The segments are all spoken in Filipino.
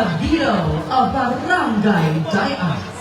Kabiro of Barangay Dinagat.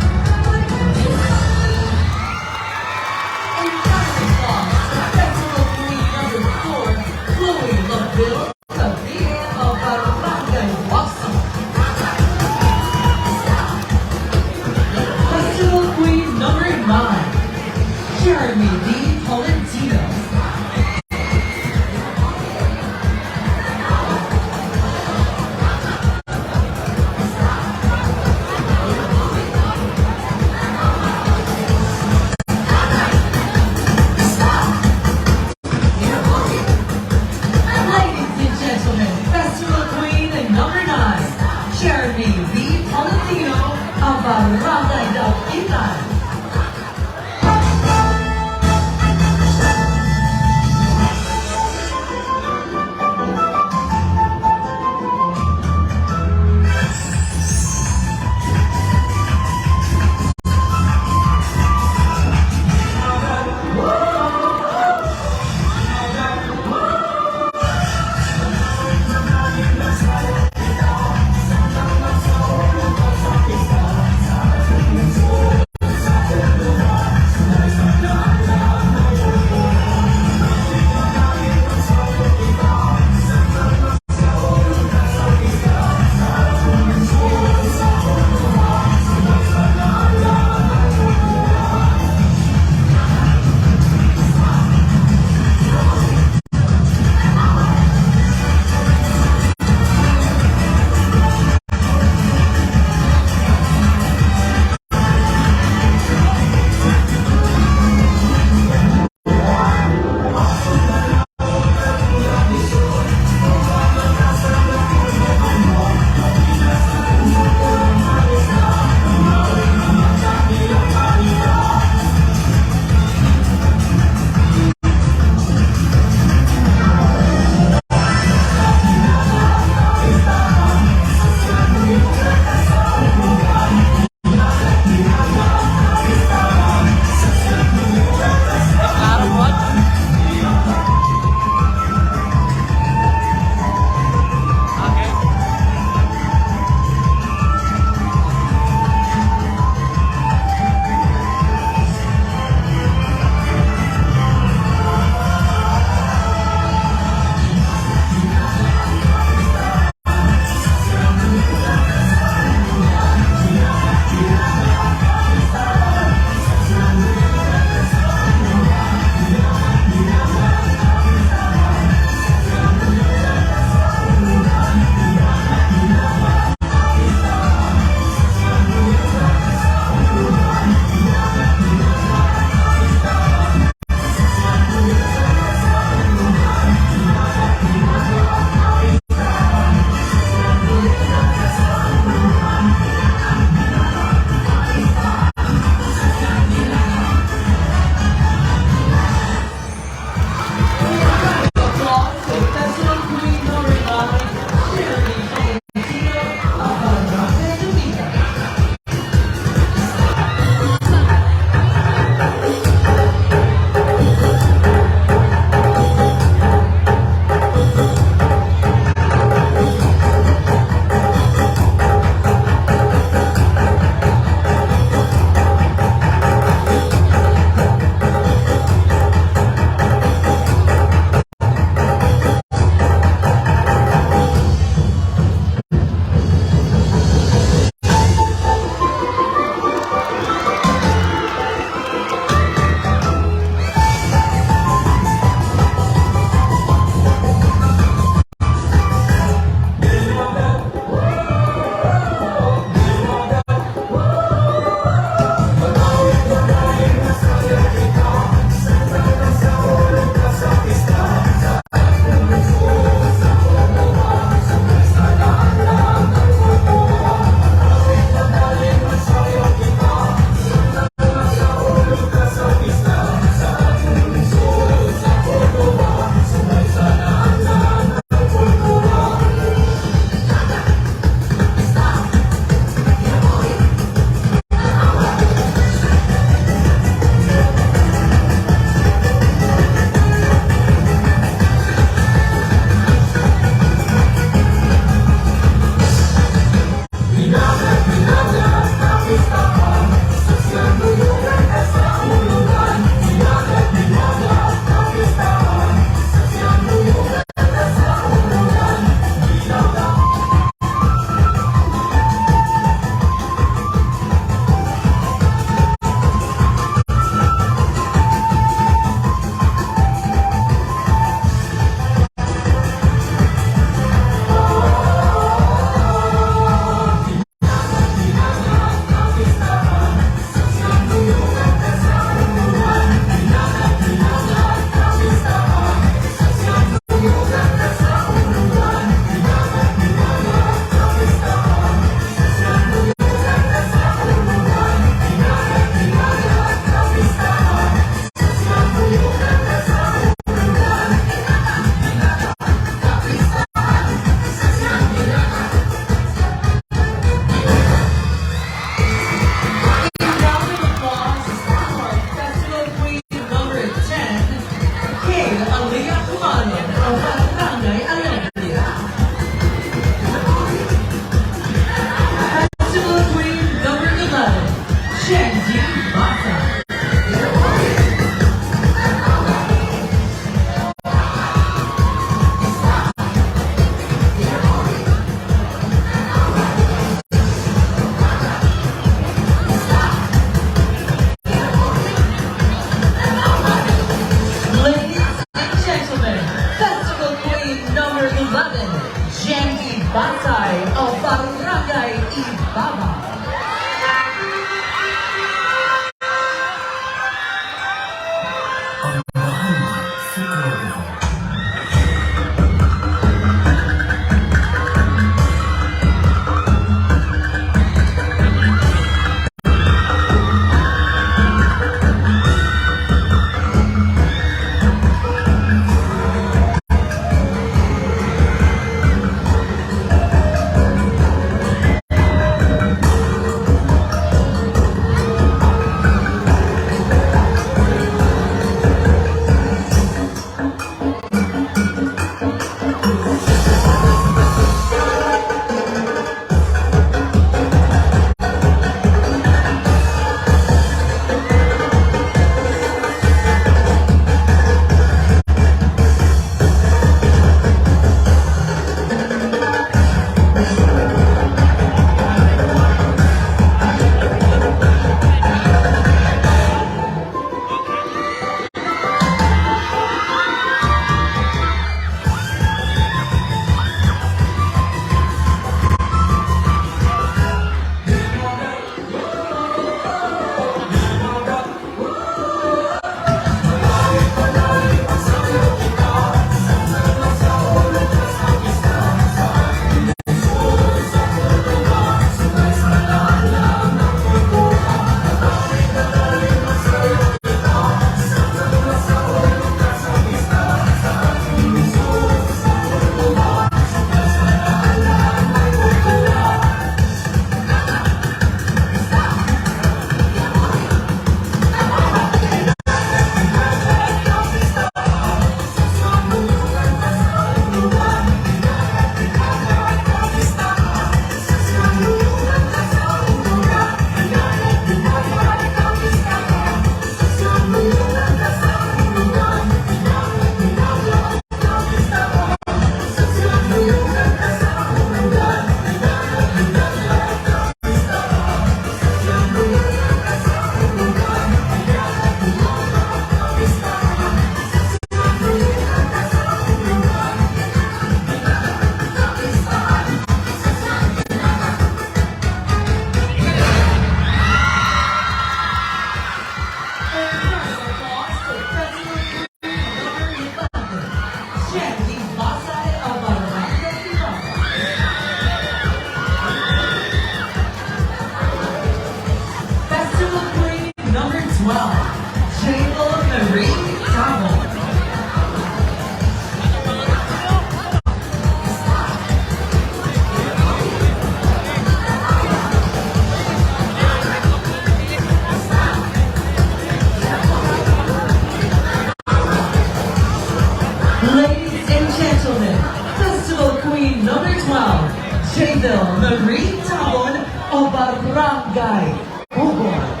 Ladies and gentlemen, Festival Queen number 12, Jadel Marie Tabon of Barangay Cordova.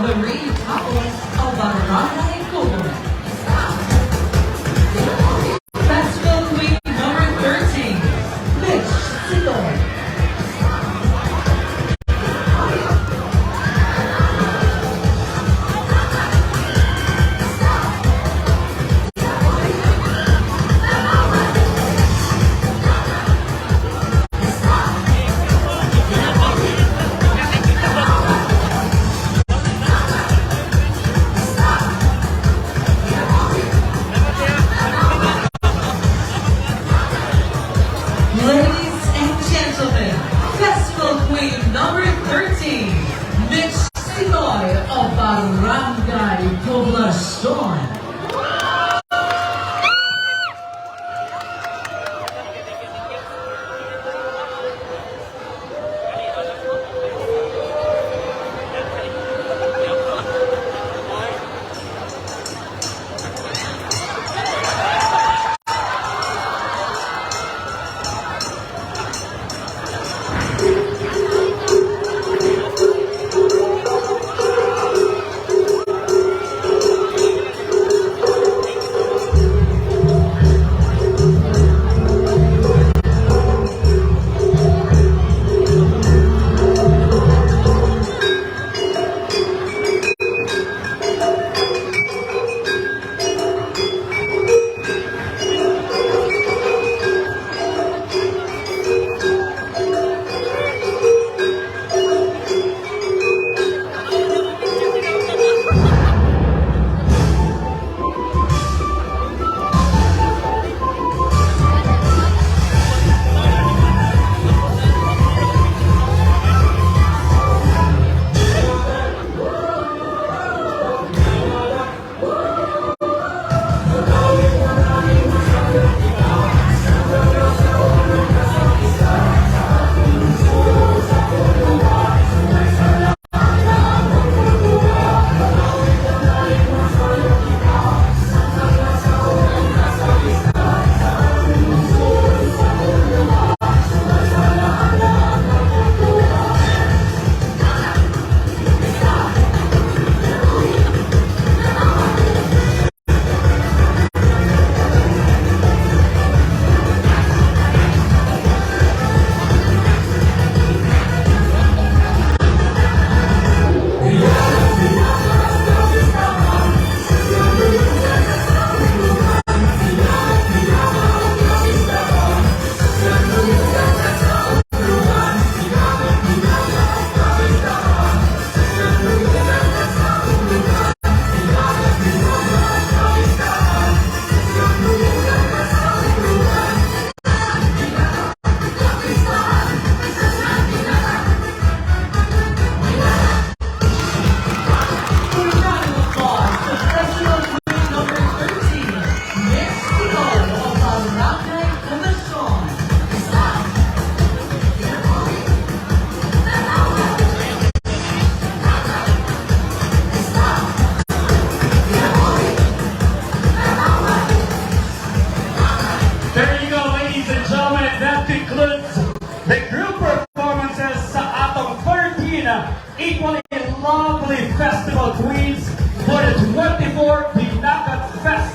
Marie Tabon of Barangay Cordova. Festival Queen number 13, Mitch Siloy. Ladies and gentlemen, Festival Queen number 13, Mitch Siloy of Barangay Poblacion.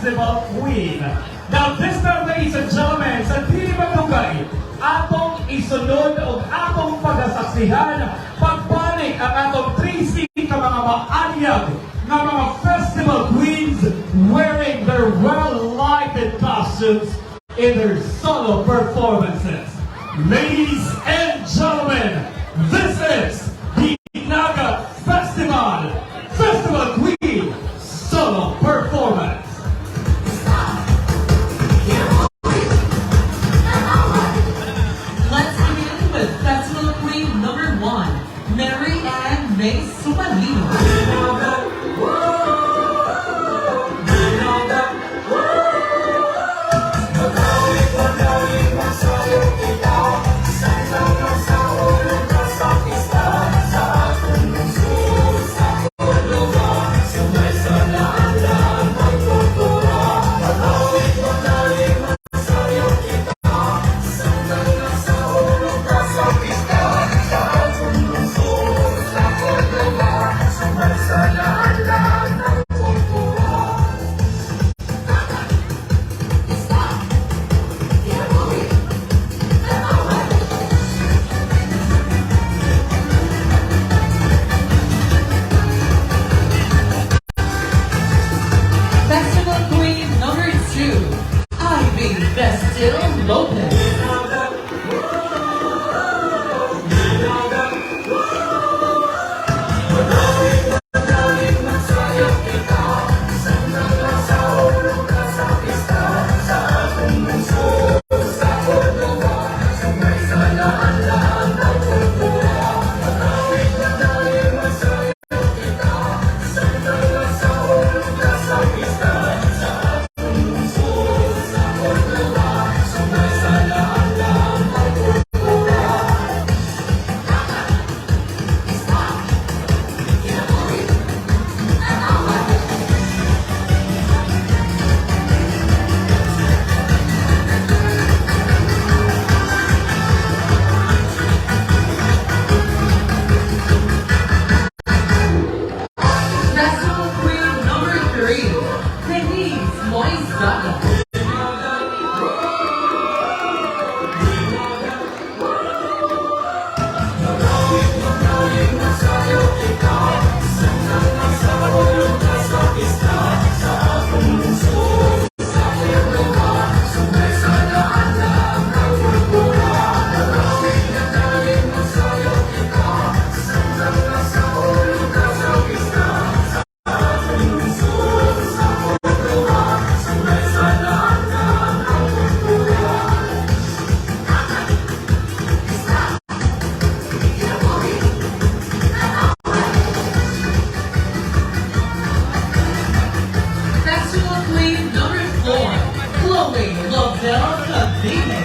Festival Queen. Now this time, ladies and gentlemen, sa dili magdugay, atong isunod o atong pagasaksihan, pagbalik ang atong 3C ka mga maanyag na mga Festival Queens wearing their well-lighted costumes in their solo performances. Ladies and gentlemen, this is the Dinagat Festival Queen solo performance. Let's begin with Festival Queen number 1, Mary Ann May Sumalino. Festival Queen number 2, Ivy Vestil Lopez. Festival Queen number 3, Denise Moisaga. Festival Queen number 4, Chloe Lovell Cavite.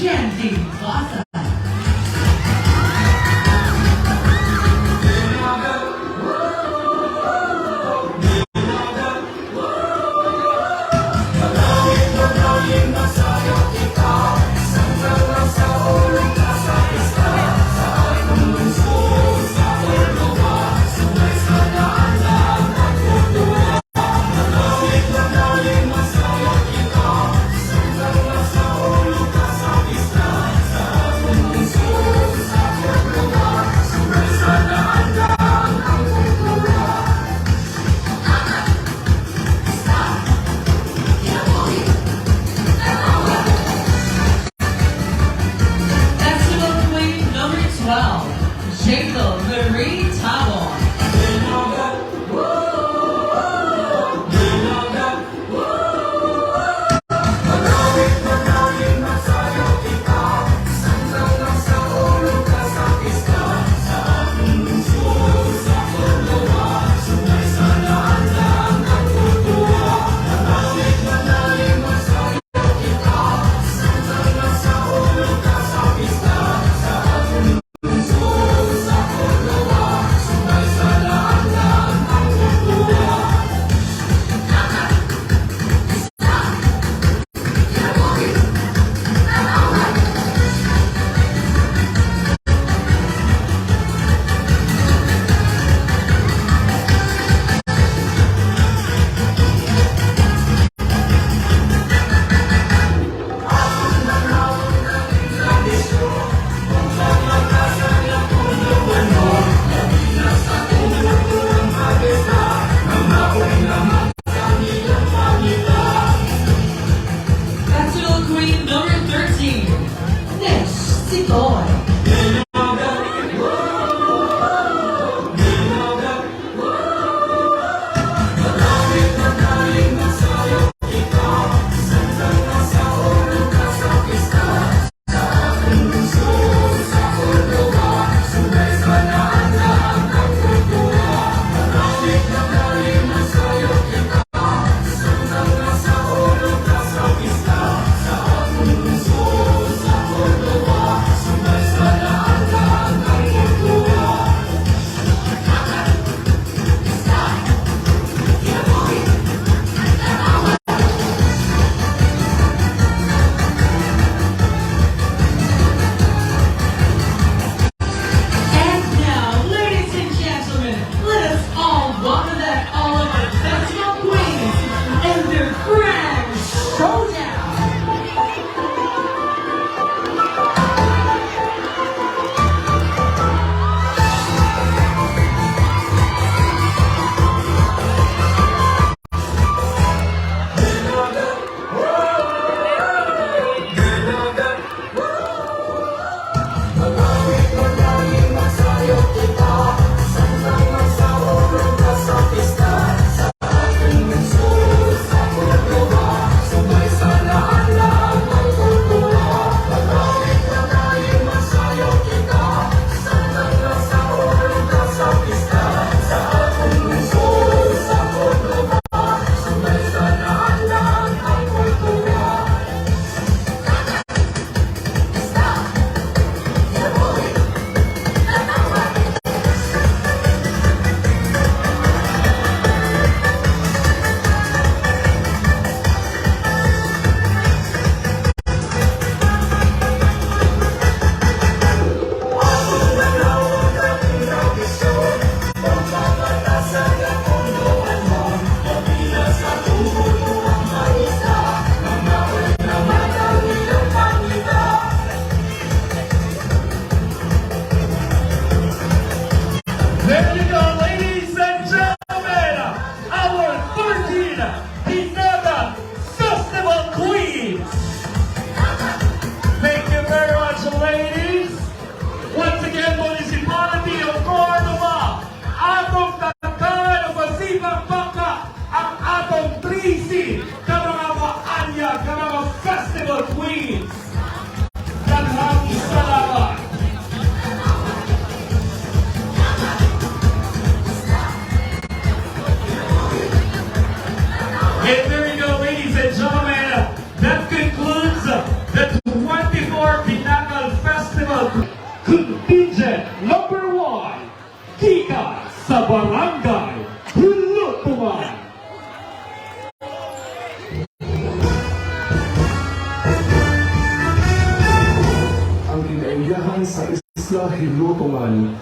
Genting Plaza. Jacob Marie Tabo. sa Isla Hilutungan.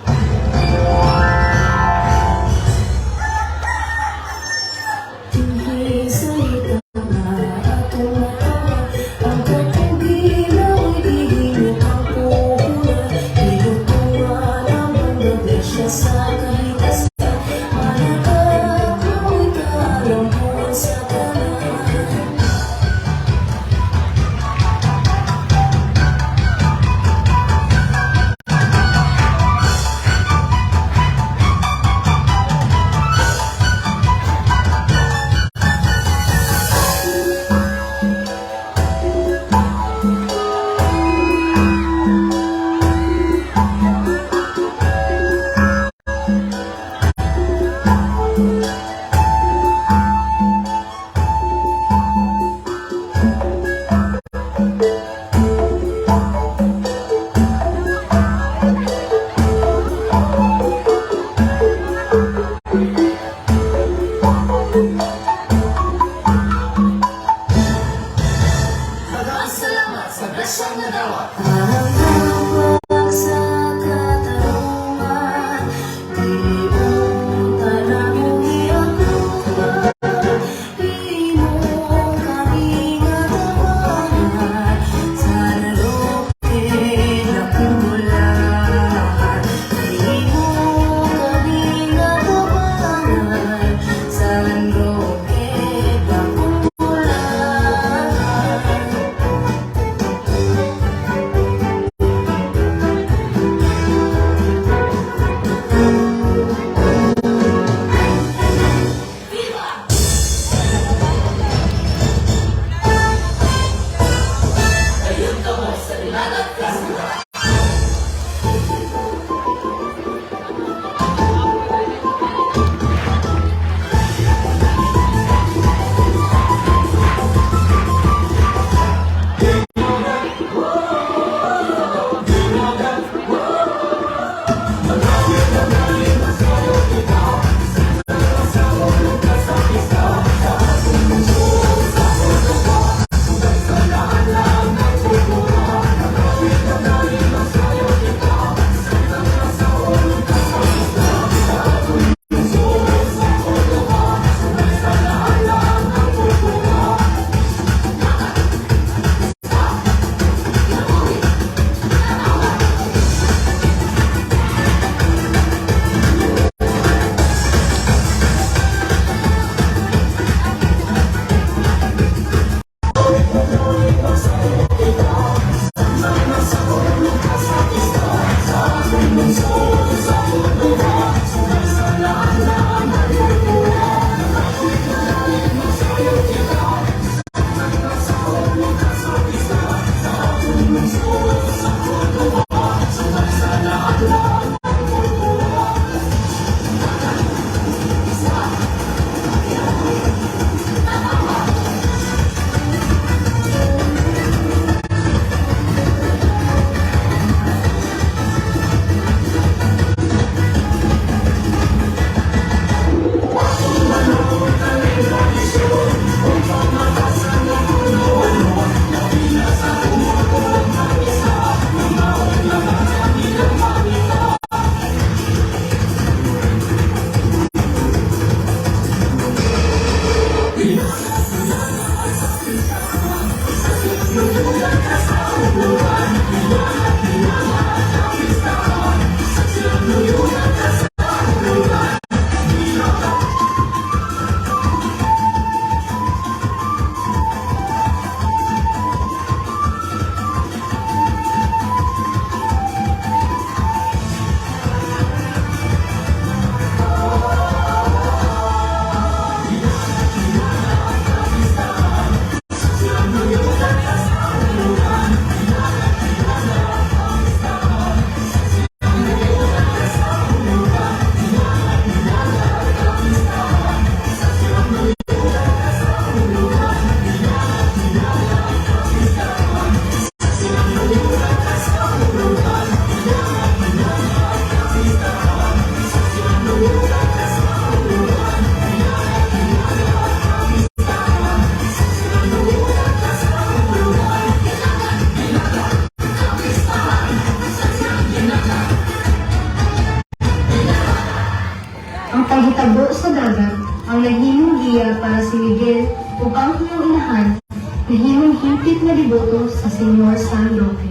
sa Senyor San Roque.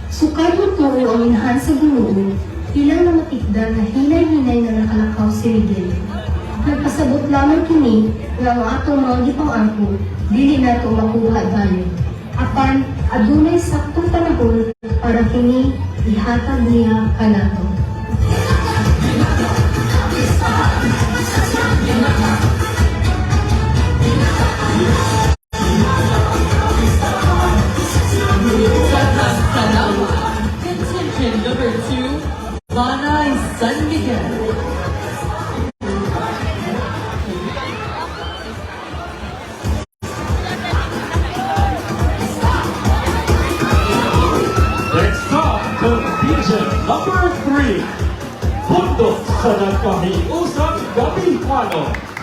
Sukad mo turo ang inahan sa Ginoo, ilang na matikda na hinay-hinay na nakalakaw si Miguel. Nagpasabot lamang kini nga ang atong mga gipang-angko, dili na ito makuha tayo. Apan, adunay saktong panahon para kini ihatag niya kanato. Contingent number 2, Lanay San Miguel. Next up, contingent number 3, Pundok sa Nagpahiusang Gabihano.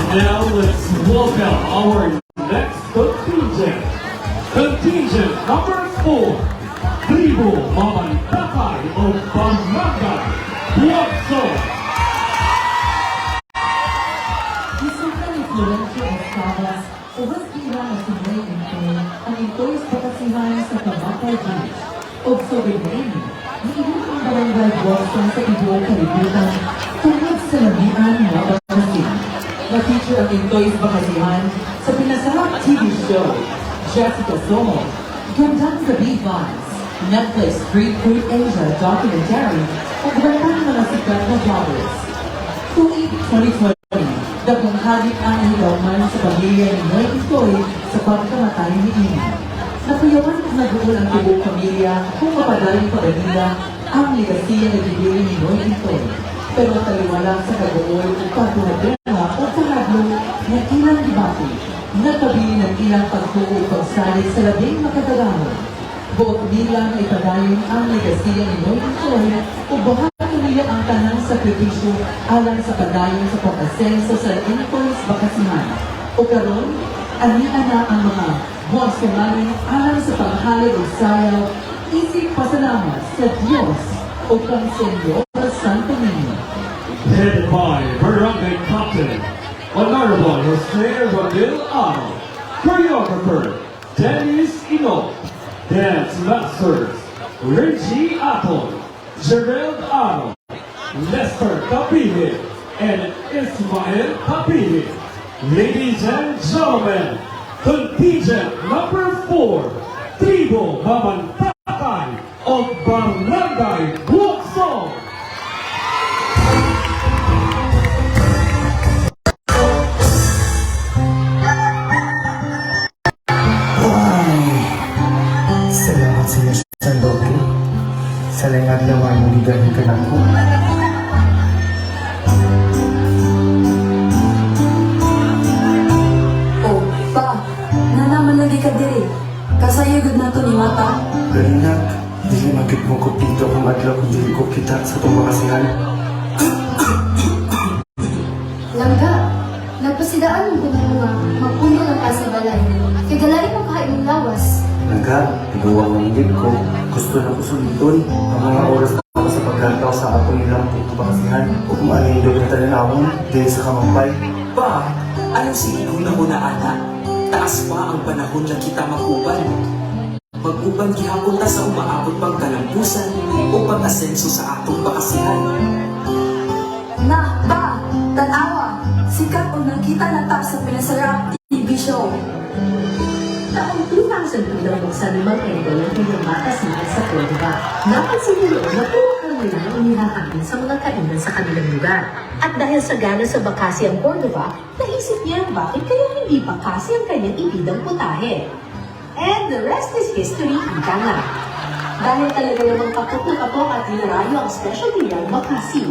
Now let's welcome our next contingent. Contingent number 4, Tribo Mamantakay of Barangay Buwagso. Isukan ni Florencio Estrabas, ubas kira na si May Intoy, ang Intoy sa Pakasihan sa Kabakay Beach. O sa Bibini, niinom ang Barangay Buwagso sa Ibuo Kalibutan, tungkol sa lamian ng Bakasin. Na-feature ang Intoy sa Pakasihan sa pinasarap TV show, Jessica Somo, Gandang Gabi Vibes, Netflix Street Food Asia documentary, at bantang mga sikat na vloggers. Tuig 2020, dagang hagit ang hilaman sa pamilya ni Noy Intoy sa pagkamatay ni Ina. Napayawan at naguol ang tibong pamilya kung mapadaling pa nila ang legasiya na bibili ni Noy Intoy. Pero taliwala sa kagool o pagkuhadera o kahadlo na ilang dibati, natabili ng ilang pagtuo pagsalit sa labing makatagano. Buot nila na ipadayon ang legasiya ni Noy Intoy o bahagi nila ang tanang sakripisyo alang sa padayon sa pag-asenso sa Intoy's Bakasihan. O karon, anian na ang mga buwag sumanin alang sa paghalid o sayaw, isip pasalamat sa Diyos o kang Senyor Santo Niño. Headed by Barangay Captain, Honorable Jose Rodil Aro, Choreographer, Dennis Ino, Dance Masters, Reggie Aton, Gerald Aro, Lester Capili, and Ismael Capili. Ladies and gentlemen, contingent number 4, Tribo Mamantakay of Barangay Buwagso. Salamat sa iyo sa Doble. Sa langad lawan mo ligahin ka lang ko. ko kita sa itong makasihan. Langga, nagpasidaan mo kung mga magpuno ng kasabalay. Kaya galari mo kahit mong lawas. Langga, tiguang ng hindi ko. Gusto na ko sundon ang mga oras na ako sa paglantaw sa atong ilang makasihan. O kung ano yung doon na talinawon dahil sa kamampay. Pa, anong siguro na muna anak? Taas pa ang panahon na kita makuban. Mag-uban gihapon ta sa umaabot pang kalampusan o pag-asenso sa atong bakasihan. Na, ba, tanawa, sikat o nakita na ta sa pinasarap TV show. Taong 2002 nang buksan ni Mang Endo ng pinamatas na sa Cordova. Napansin nila na puro nila ang inihahangin sa mga kainan sa kanilang lugar. At dahil sa gana sa bakasi ang Cordova, naisip niya bakit kaya hindi bakasi ang kanyang ibidang putahe. And the rest is history, ika nga. Dahil talaga namang kapok na kapok at dinarayo ang specialty niyang bakasi.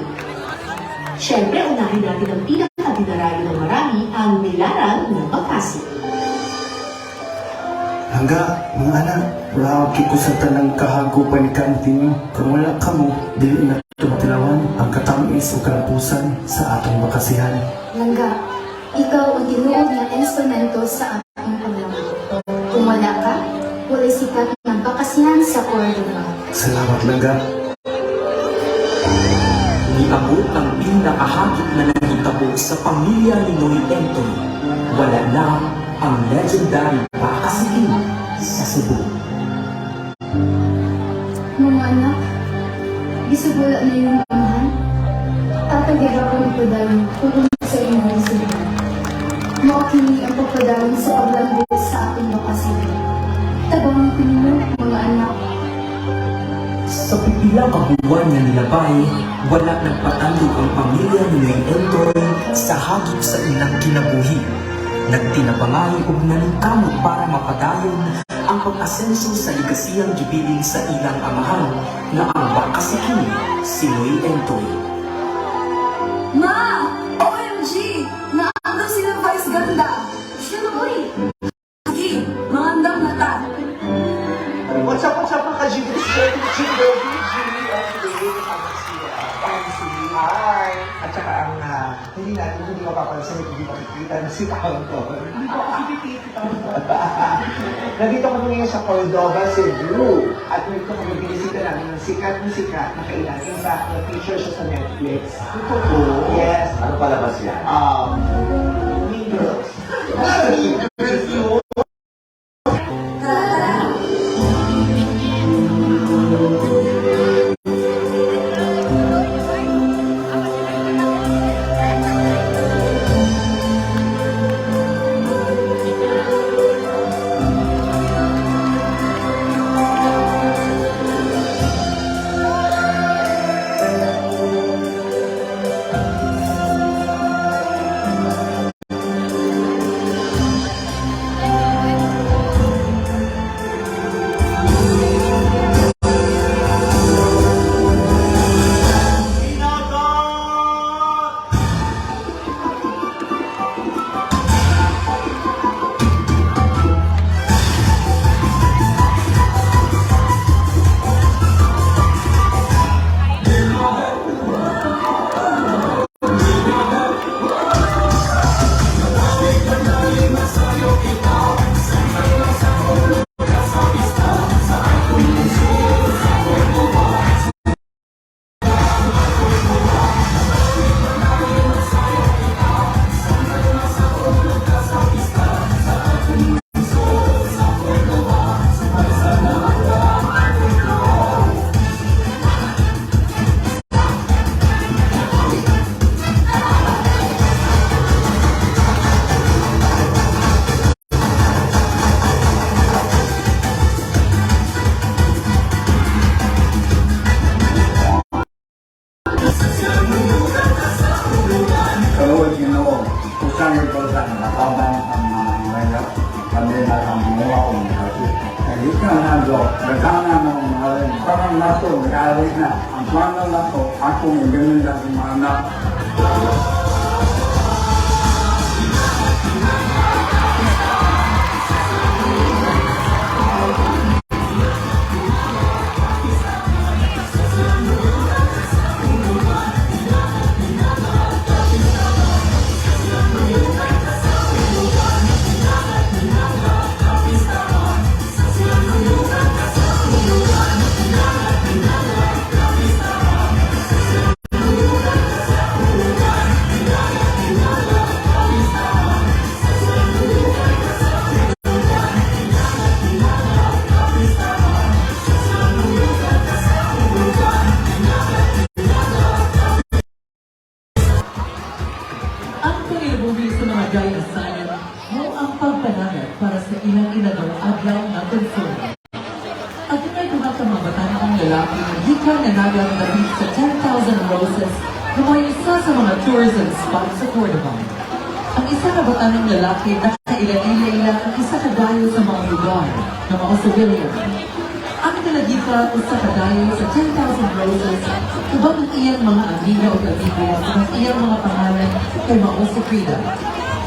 Siyempre, unahin natin ang pinaka-dinarayo ng marami, ang nilarang ng bakasi. Langga, mga anak, wala akong kikusatan ng kahagupan ni Kantinyo. Kung wala ka mo, dili na tumatilawan ang katamis o kalampusan sa atong bakasihan. Langga, ikaw ang tinuod na instrumento sa ating paglamot. Kung wala ka, wala'y sikat ng bakasihan sa Cordova. Salamat, Langga. Niabot ang pinakahakit na nangitabo sa pamilya ni Noy Anthony. Wala na ang legendary bakasihin sa Cebu. Mga anak, bisugula na yung amahan. Tatagirapan ko dahil kung sa inyo ang sila. Maokini ang pagpadami sa paglambot sa ating bakasihan. Tabangan ko ninyo, mga anak. Sa pipilang kabuuan na nilabay, wala nagpatandog ang pamilya ni Noy Anthony sa hagip sa ilang kinabuhi. Nagtinapangay og naningkamot para mapadayon ang pag-asenso sa ligasiyang gibiling sa ilang amahan na ang bakasihin si Noy Anthony. Ma! OMG! Naandam sila Vice Ganda! Siya boy! Sige, maandam na ta! What's up mga ka-G? This is Jimbo, Hi! At saka ang hindi mapapansin at hindi makikita na si Anton. Hindi ko ako pinipita. Nandito kami ngayon sa Cordova, Cebu. At nito kami binisita namin ng sikat na kailan. In fact, na-feature siya sa Netflix. Ito po. Yes. Ano palabas yan? Mean Girls. parang nato, nag-aaral na. Ang plano na to, ako may ganun lang yung mga anak. pagpatuloy sa mga gaya asayan mo ang pagpanagat para sa ilang inadong adlaw na konsumo. At may mga kamabatanang lalaki na gikan na nagang labit sa 10,000 roses na may isa sa mga tourism spot sa Cordova. Ang isa na batanang lalaki na kaila-ila ang isa kadayo sa mga lugar na mga civilian. Ang kalagita usa kadayo sa 10,000 roses ubang ang iyang mga amiga o katibo at ang iyang mga pangalan kay Mao si Frida.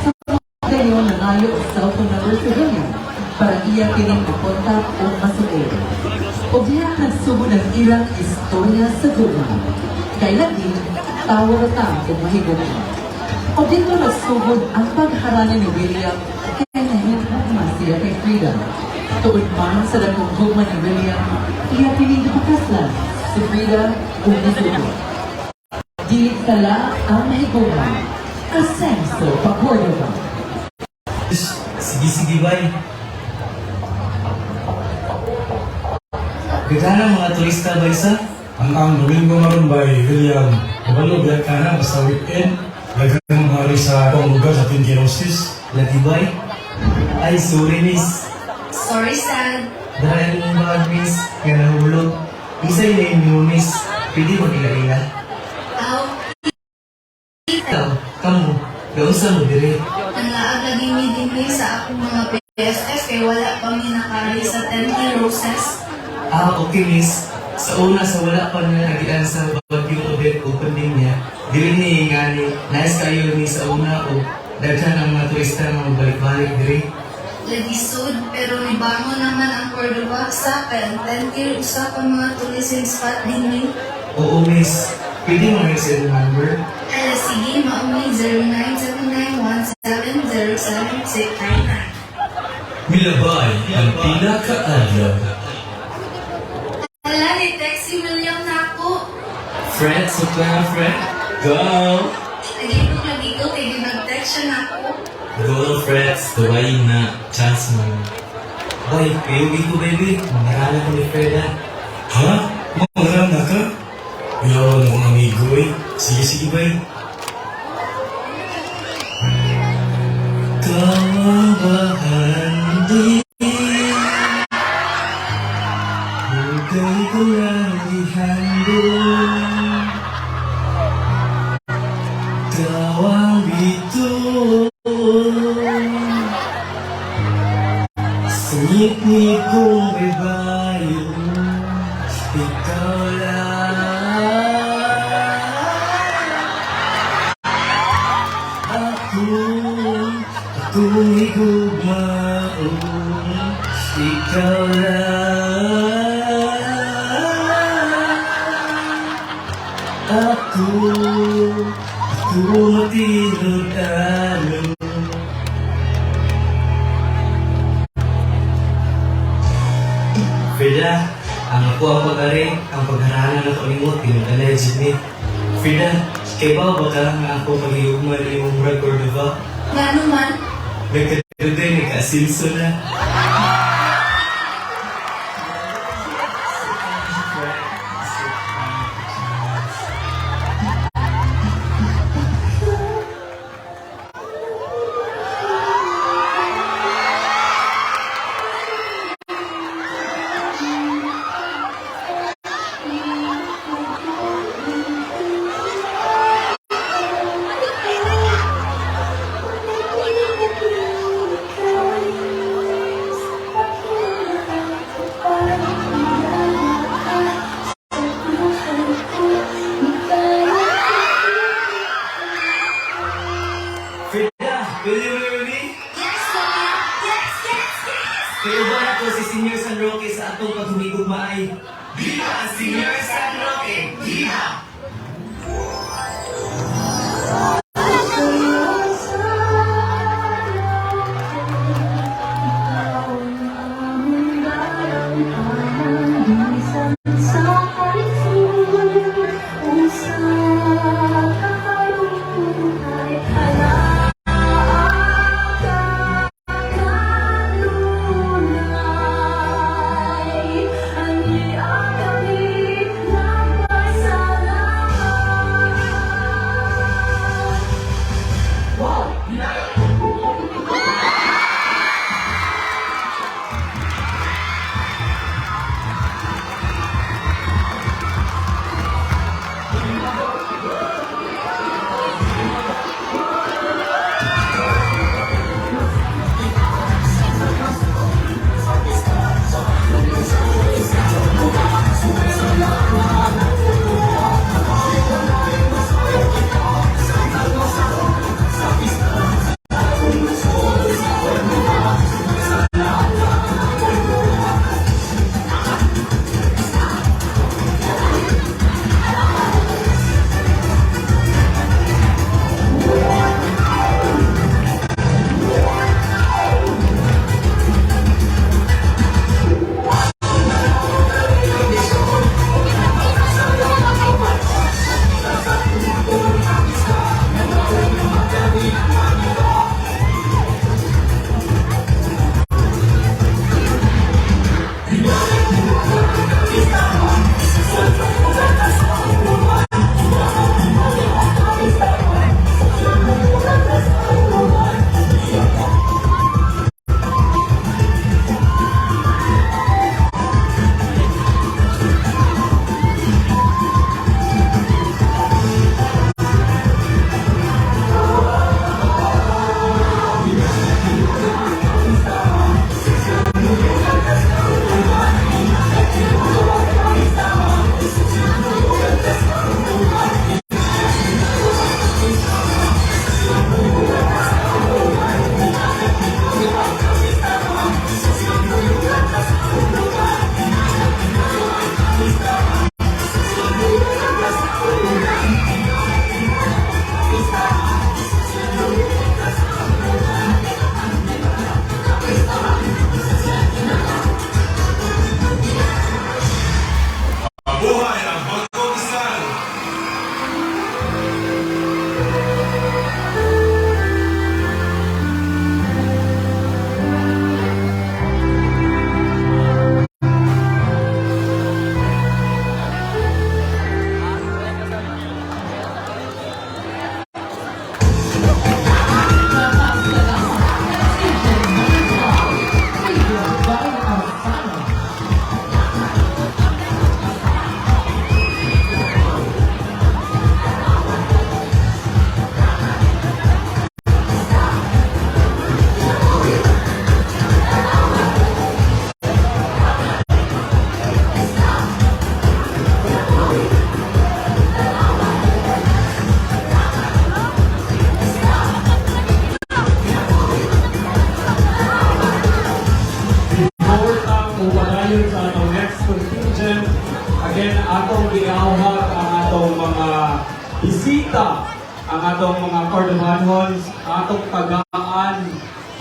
Sa mga kayo nangayo o cellphone number civilian para iya kining makontak o masuil. O diya nagsugod ang ilang istorya sa Google. Kailan din, tawa ta o mahigong. O dito nagsugod ang pagharana ni William kaya nahihigma siya kay Frida. Tuod man sa dakong hugma ni William, iya pinigpakaslan si Frida o nasugod. Dili sala ang mahigugma. Asenso pa Cordova. Sige, bay. Gagana mga turista ba isa? Ang Domingo maron by William. Kabalo biya ka na basta weekend. Daghang mga hari sa ibang lugar sa Tinkirosis. Lagi bay? Ay, sorry miss. Sorry, Sad. Dahil yung mga miss, nga nahulog. Isa yun yung miss. Pwede mo nila. Aw, Ikaw, kamu, gaunsa mo dire. ang laag lagi meeting kayo sa akong mga PSF kaya wala kami nakari sa 10 roses. Okay miss. Sa una sa wala pa na nagian sa bagyong Odette o pandemya, dili ni nga ni nice kayo ni sa una o daghan ang mga turista nga balik-balik diri. Lagi sud, pero nibango naman ang Cordova sa 10 usa pa mga tourism spot din ni. Oo miss, pwede mo rin sa number. Ala sige, maumay 0979170769. Milabay ang pinaka-adlaw. Ala, ni-text si William na ako. Fred, sukla na Fred. Go! Lagi ko nag-ikot, hindi nag-text siya na ako. Go, Freds. Tuwain na. Chance mo. Boy, payuwi ko, baby. Mangarala ko ni Fred, ha? Ha? Mangaram na ka? Yawan akong amigo eh. Sige, bay. Kawabahan din. Hugay ko lang ihandol. Kawang bituon. Singit-ngit kong bebayo. Ikaw lang. Akong higugmaon. Ikaw lang. Ako matinod-alon. Frida, ang ako ang pag-ari, ang pagharana na kalimot, pinag-alleged ni. Frida, kay ba ka nga ako maghihugman yung record, diba? Nga naman, Nagkatuloy, nagka-asilso na. Frida, really? yes, William, yes! Kayo ba na po si Senior San Roque sa atong paghumigugmaay? Viva ang Senior San Roque! Viva! Ang bisita ang atong mga Cordova-Officials, atong tagaan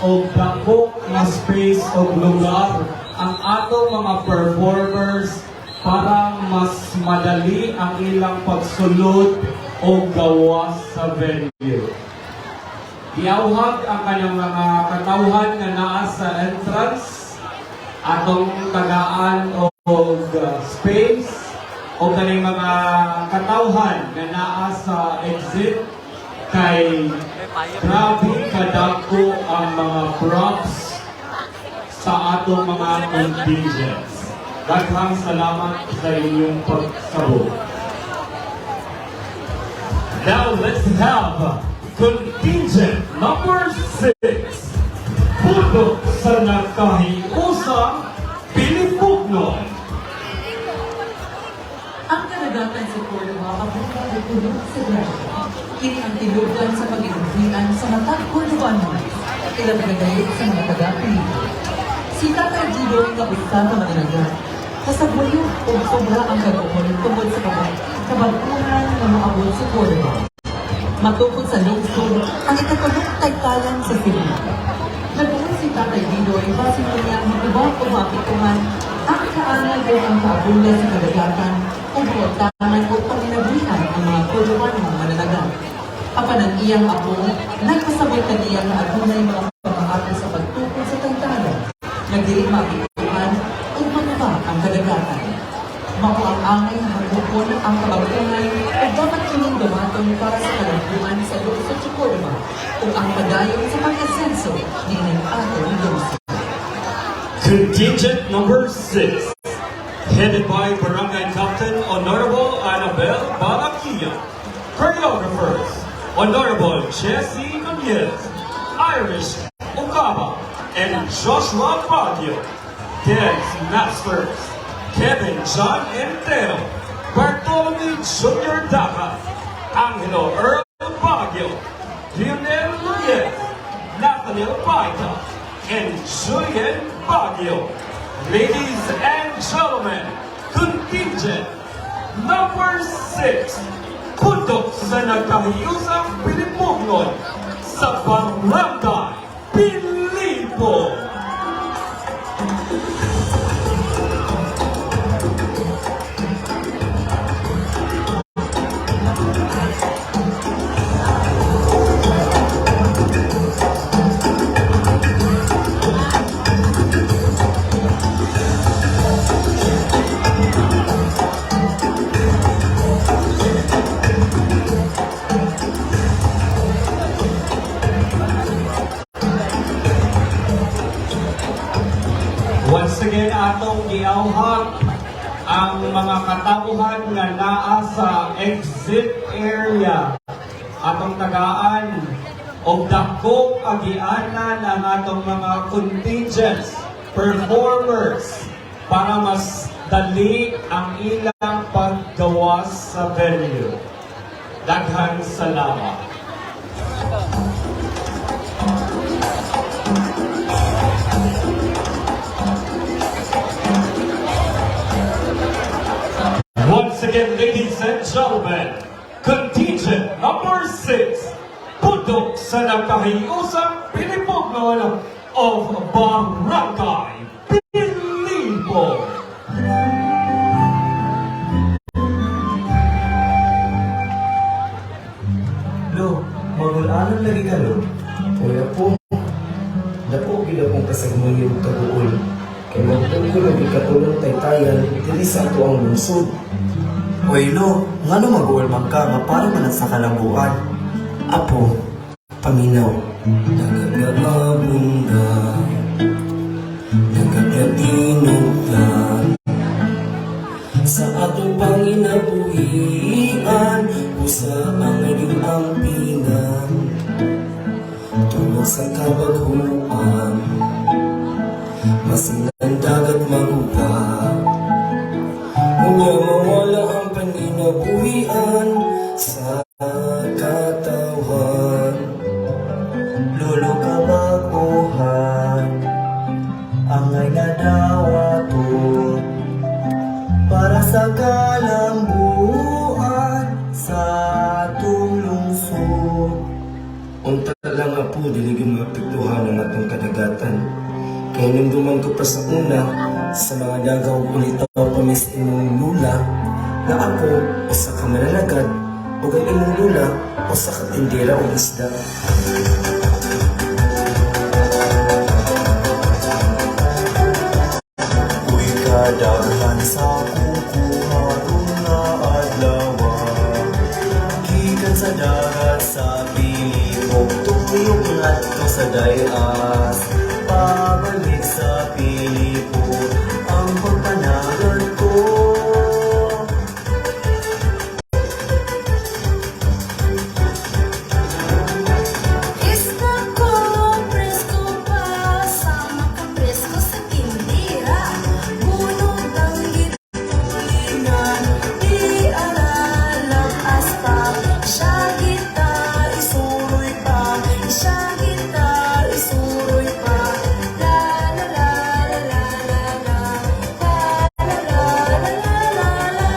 o dako nga space o lugar ang atong mga performers para mas madali ang ilang pagsulod o gawas sa venue. Iauhag ang kanyang mga katawhan na naa sa entrance, atong tagaan o space, o kaning mga katawhan na naa sa exit kay grabe kadagko ang mga props sa atong mga contingents. Daghang salamat sa inyong pagsabot. Now let's have contingent number 6. Pudok sa nakahiusang Pilipugnon. Ang karagatan sa Cordova ang buong repulong sa grasya. Kini ang tilugan sa pag-iuwian sa matag Cordova-Official. Ilang nagayot sa mga taga-Pilipino. Si Tatay Gido ang kapusta sa Dinagat. Kasabuyog o sobra ang gagawin tungkol sa kabagunan na maabot sa Cordova. Matukod sa lungsod ang ikatulong taytayan sa Cebu. Nagawin si Tatay Gido ay base mo niya mag-ubang o mapituman ang kaanay o ang kaabula sa kadagatan o buotanan o panginabuhan ang mga Cordova-ng mananagat. Apan ang iyang apo, nagpasabot na niya na adunay mga pagkakata sa pagtukod sa taytayan, nagdiri mapituhan o manaba ang kadagatan. Mao ang angay na hagupon ang kabagunay o dapat kining dumatong para sa kalabuan sa lungsod sa Cordova. o ang padayon sa pag-asenso ng atong lungsod. Contingent number 6, headed by Barangay Captain Honorable Annabel Baraquilla. Choreographers, Honorable Jessie Nunez, Irish Okaba, and Joshua Baguio. Dance Masters, Kevin John Entero, Bartolome Jr. Dagat, Angelo Earl Baguio, Lionel Nunez, Nathaniel Baita, and Julian Baguio. Ladies and gentlemen, contingent number 6, pundok sa nagkahiyusang Pilipugnon sa Barangay Pilipo. Once again, atong giawhag ang mga katauhan nga naa sa exit area. Atong tagaan o dako kagianan ang atong mga contingents, performers, para mas dali ang ilang paggawas sa venue. Daghang salamat. Once again, ladies and gentlemen, contingent number 6, pundok sa nagkahiyusang Pilipugnon of Barangay Pilipo. Lo, magulaan lagi ka, lo. Kuya po, dako gila kong kasagmuli og kabuol. Kaya magdang ko lagi katulong taytayan, dili sa ato ang lungsod. Oy, lo, nga no mag-uol man ka, nga para man sa kalambuan. Apo, paminaw. Nagagabunda, nagagatinugan. Sa atong panginabuhian, usa ang naging ampinan. Tulog sa kabaghuan, masinang dagat magupa. Unya mawala ang panginabuhian sa katawhan. Lolo kabaguhan, ang ay nadawato, para sa kalambuan sa tulungsod. Unta lang nga po, diligin mapiktuhan ang atong kadagatan. Kaya nindumang ko pa sa una, sa mga dagaw ulitaw pamis imong lula, na ako o sa kamanalagad, o ang imong lula o sa katindera o isda. Uy kadaghan sa kukuharong na adlawa, gikan sa dagat sa Pilipog, tuyong ngadto sa dayas, pabalik sa Pilipo ang pagpanagan ko. Isda ko, presko pa, sama ka presko sa tindira. Bunog ang gitulingan, di aralang aspa. Siya kita, isuroy pa, siya kita, isuroy pa. La la la la la la la, la la la la la la.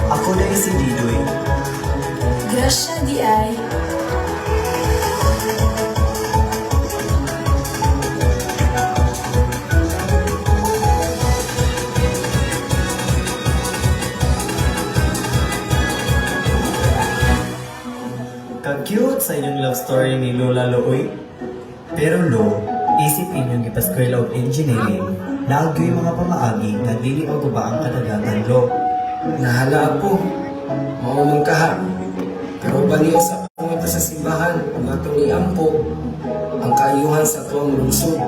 Ako na si Didoy. Grasya di ay. Ka-cute sa inyong love story ni Lola Looy. Pero Lo, isipin yung ipaskwela of engineering na agyo'y mga pamaagi na dili maguba ang kadagatan Lo. Nahala po. Maumang kaha. Pero baliw sa pumunta sa simbahan, ang atong iampo, ang kaayuhan sa tuwang lungsod,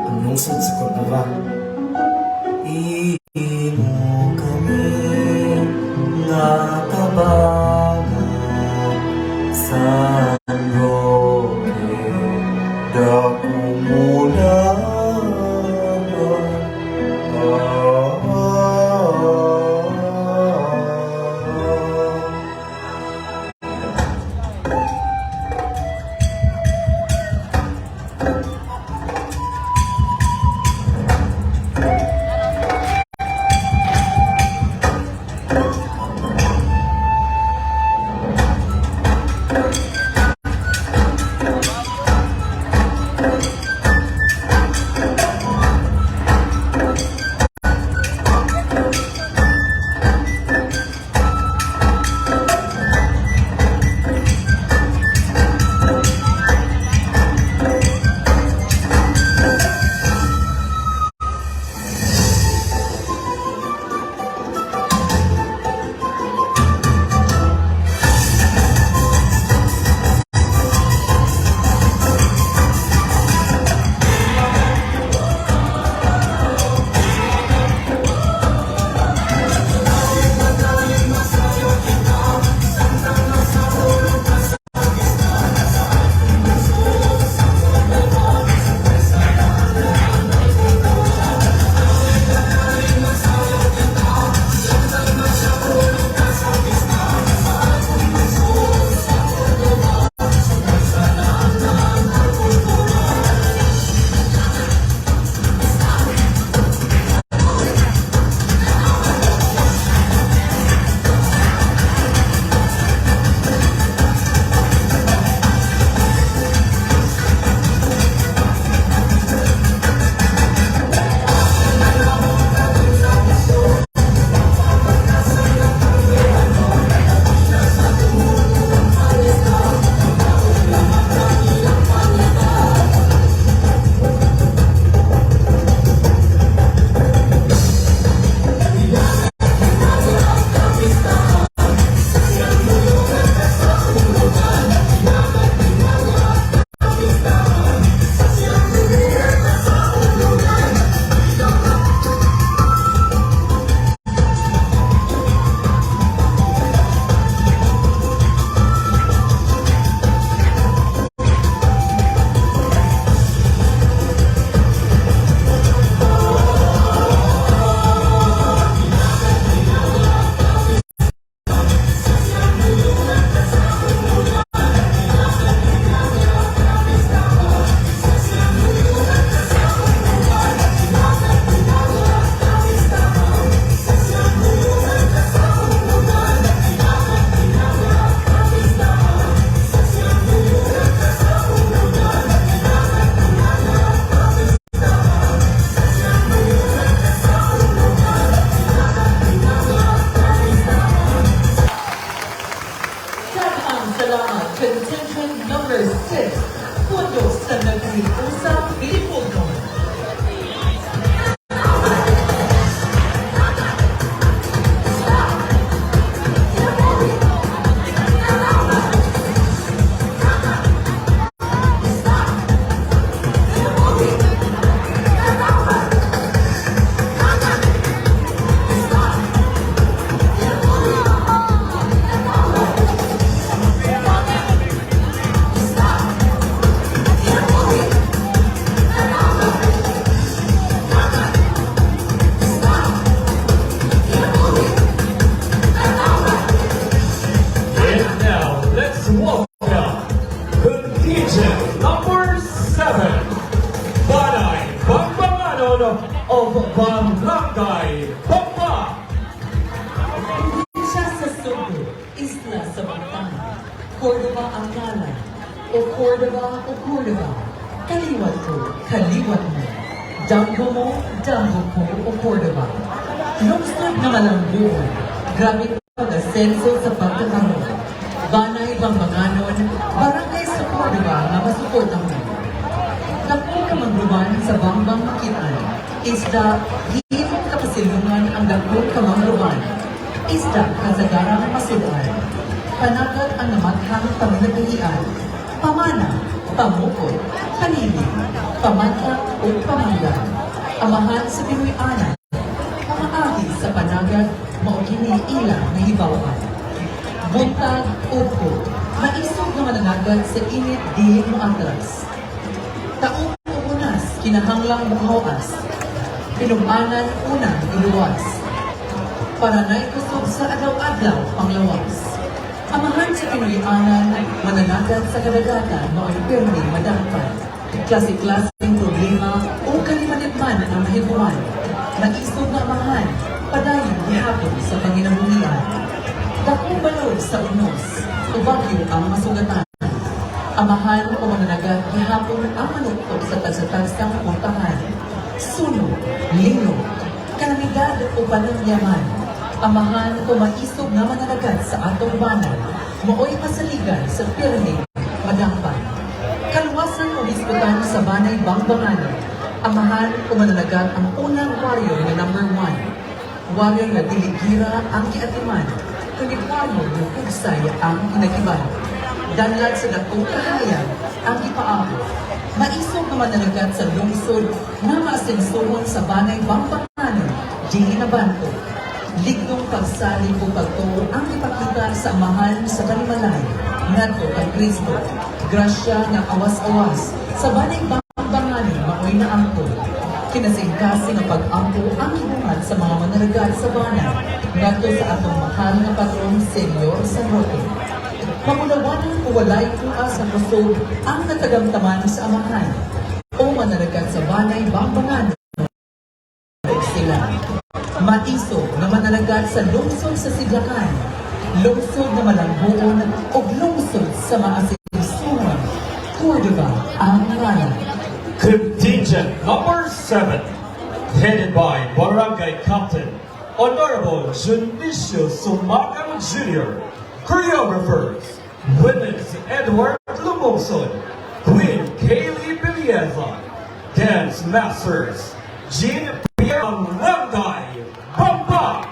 ang lungsod sa Cordova. Imo kami nakabaga sa Roque, dako mula Contention number 6, punto sa nag-iusap Pilipino. Of Barangay Papa. Hindi siya sa Subo, isla sa Bangtan. Cordova ang ngalan. O Cordova, kaliwat ko, kaliwat mo. Damgo mo, damgo ko, o Cordova. Lungsod na malangbuon. Grabe pag-asenso sa pagkakaroon. Banay Bambanganon, barangay sa Cordova na masuportang mo. Dako ka mangruban sa Bambang Makitan. Isda, hihimong kapasilungan ang dako ka mangruban. isda kasagarang masudan, panagat ang namathang paminagalian, pamana, pamukod, panili, pamantang o pamangga, amahan sa Pinoy-anan, pamaagi sa panagat, maugini ilang na hibawan. Buntag, upo, maisog na mananagat sa init diling mo atras. Taong unas, kinahanglang buhawas, pinumanan unang iluwas. Para na'y kusog sa adlaw-adlaw panglawas. Amahan sa Pinoy-anan, mananagat sa kadagatan, mao'y pirmi madampan. Klase-klaseng problema o kalimanitman ang mahibuan. Nag-isog na amahan, padayon gihapon sa panginabuhian. Dakong balod sa unos, ubagyo ang masugatan. Amahan o mananagat gihapon ang manukot sa tagsa-tagsang puntahan. Suno, lino, kalamidad o panangyaman. Amahan o maisog na mananagat sa atong banan. Mooy pasaligan sa pirmi, madampan. Kaluwasan o diskutan sa banay bangbangan. Amahan o mananagat ang unang warrior na number 1. Warrior na diligira ang kiatiman. Kundi warrior na kugsay ang inagiban. Danlad sa dakong kahayag ang ipaabot. Maisog na mananagat sa lungsod na maasensuhon sa banay bangbangan. Di inabanto. Ligdong pagsalig o pagtuo ang ipakita sa amahan sa kanimalay. Nato kay Kristo. Grasya nga awas-awas sa banay bangbanganin maoy na angko. Kinasingkasi nga pag-angko ang hibungan sa mga mananagat sa banay. Nato sa atong mahal na patron Senyor San Roque. Mamulawanan o walay kuha sa kusog ang natagamtaman sa amahan o mananagat sa banay bangbanganin. Sila. Maisog na mananagat sa lungsod sa Sidlakan, lungsod na malangbuon o lungsod sa maasinsuhan, Cordova ang ngalan. Contingent number 7, headed by Barangay Captain Honorable Junicio Sumacan Jr., choreographers, Women's Edward Lumosod, Queen Kaylee Bilieza, Dance Masters, Jean Pierre Landay, Bamba!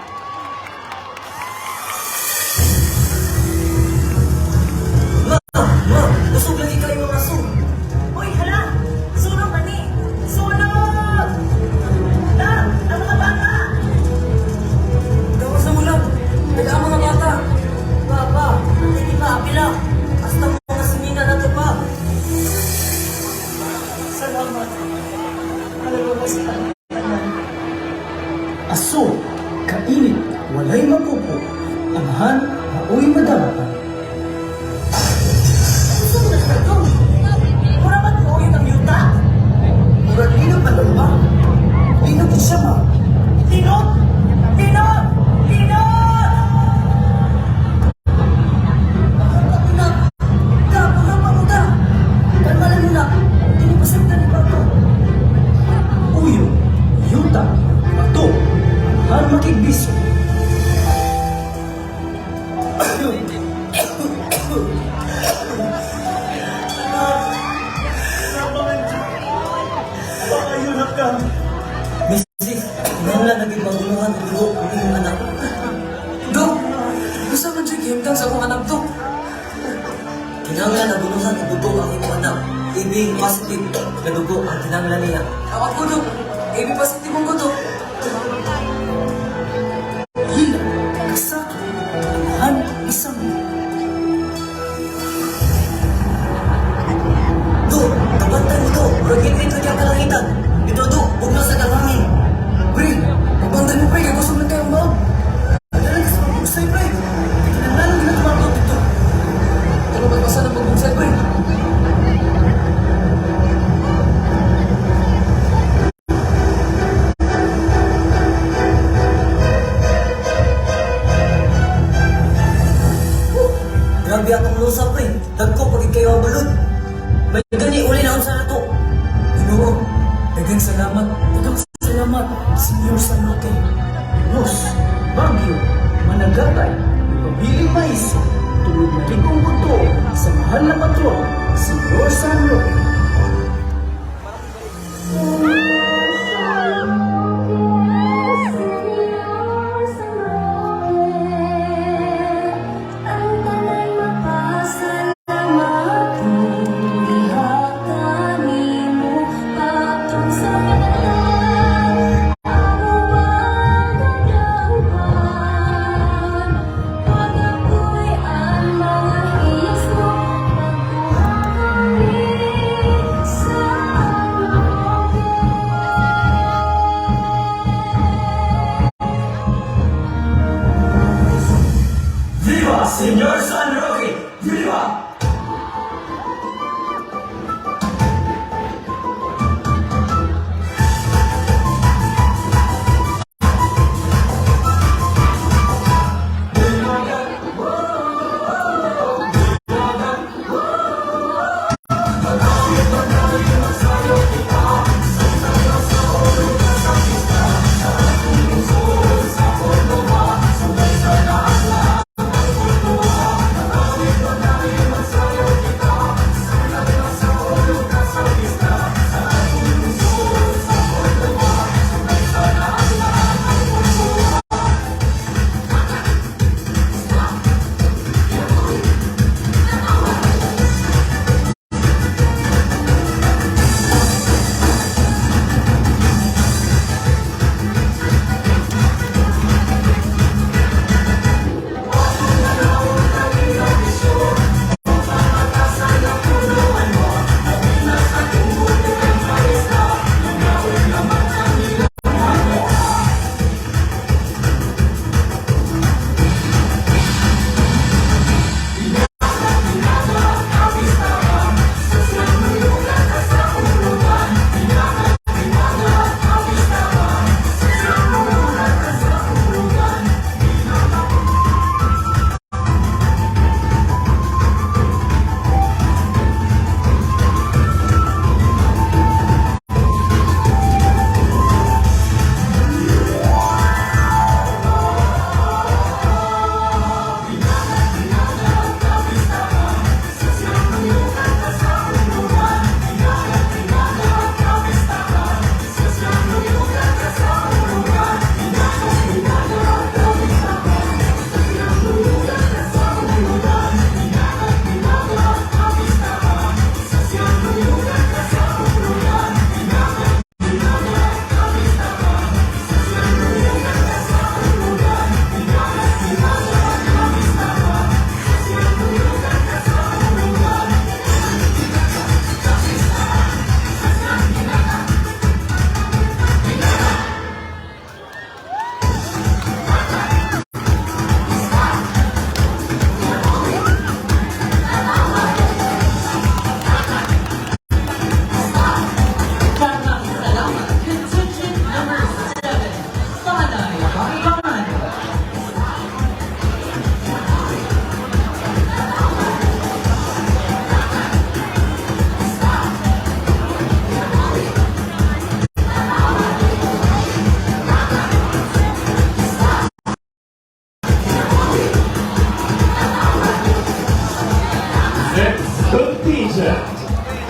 Busog lagi kayo mga su. Hoy, hala! Sunod pa ni! Sunod! Ang mga bata! Gawas na mo lang. Nag ang mga bata. Papa, hindi pa apila. Hasta mga sinina na ito pa. Salamat. Malalawas ka. Aso, kainit, walay mapupo. Amahan, maoy madampan. Muraman ko yun ang yuta. Murag linod pa doon ba? Linod siya ma. Linod! Linod! Linod! Bakit ka pulang pamuta. Kalmalan mo na. Tinipasagdan ni Papa. Uyo, yuta, bato, mahal makigbiso. Mrs. Nangla naging maguluhan ang dugo ng iyong anak. Dok! Gusto man siya himdang sa akong anak, Dok. Kinangla naguluhan ang dugo ang iyong anak. AB positive na dugo ang kinangla niya. Awat ko, Dok. AB positive ang ko, Dok. Hila, kasakit, alahan, isang. Dok, kabantay mo, Dok. Ragit-rit lagi ang kalangitan. Ito, Dok, huwag na sa kalangin. Pre, magbantay mo, Pre, kaya gusto mo kayong bawag. Adalan ka sa pag-bugsay, Pre. Kinanglalang ginagawa dito. Ano ba basa ng pag-bugsay, Pre? Grabe atong lusa, Pre. Dagko pagig kayo ang balod. May gani uli na sa nato. Ginoo, dagang salamat. Dagang salamat, Senyor San Roque. Los, Baguio, Managatay, Pabiling Mais, tulog na rigong buto sa mahal na patron, Senyor San Roque. Senyor San Roque, yun ba?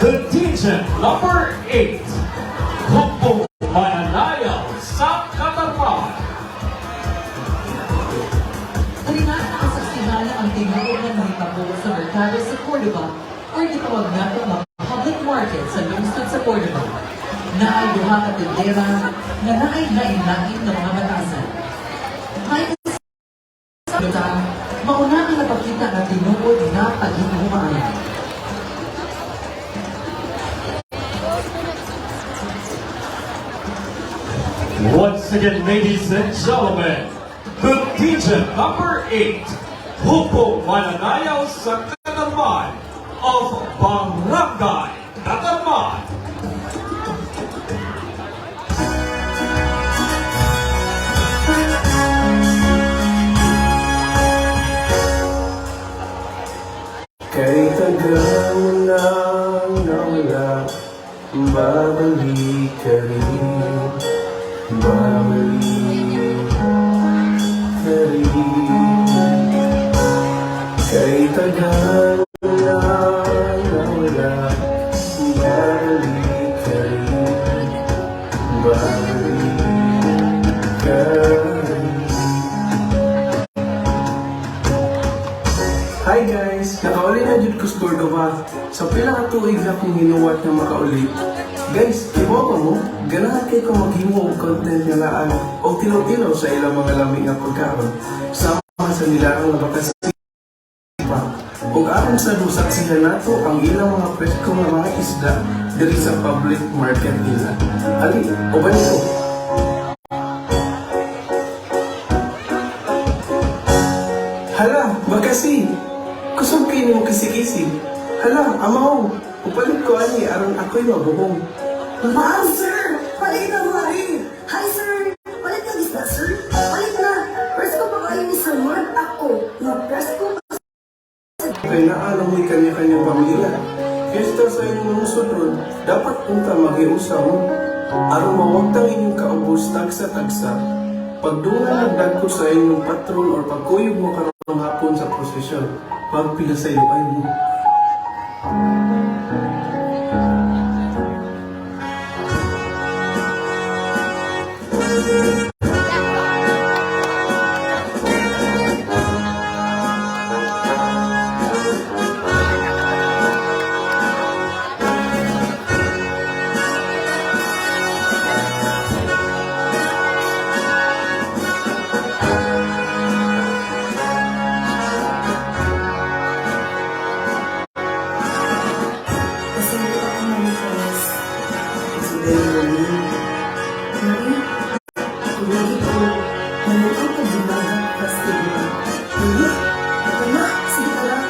Contingent number 8, Hukbong Mananayaw sa Katarpan. Halina na kasaksihan ang tinawag na mahitabo sa merkado sa Cordova o gitawag natin mga public market sa lungsod sa Cordova na ay duha ka tindera na naay-lain-lain ng mga batasan. May kasaluta, mauna ang napakita na tinuod na paghinumaan. Once again, ladies and gentlemen, contingent number 8, Hukbong Mananayaw sa Katarman of Barangay Katarman. Kay tagal mo nang nawala, babalik ka rin, babalik ka rin. Kay tagal mo nang nawala, babalik ka rin, babalik ka rin. Hi guys! Nakauli na dito ko sa Cordova. Sa pila ka tuig na kong hinuwat na makauli. Guys, ibo mo, ganahan kayo kung maghimo og content nga laan o tilaw-tilaw sa ilang mga lamig nga pagkaon. Sama sa nilarang na bakas pa. Ug aron sa dusaksihan nato ang ilang mga presko nga mga isda diri sa public market nila. Ali, uban ito. Hala, bakasi. Kusog kayo mo kisi-kisi. Hala, amaw. Upalit ko ani, aron ako'y mabuhong. Ma'am, sir! Palit na mari! Hi, sir! Palit na isda, sir! Palit na! Press ko pa kayo ni Sir Mark ako. Na-press ko pa Kaya naalam mo'y kanya-kanyang pamilya. Fiesta sa inyong mga sudron, dapat punta mag-iusaw. Aron mawagtang inyong kaubos tagsa-tagsa. Pagdungan nagdag ko sa inyong patron o pagkuyog mo karong hapon sa prosesyon, pagpila sa iyo ay mo. Pasensya ako na ni Chris. Mari, kuligi ko. Manuot ka Dinagat Festival. Mari, ito na. Sige ka lang.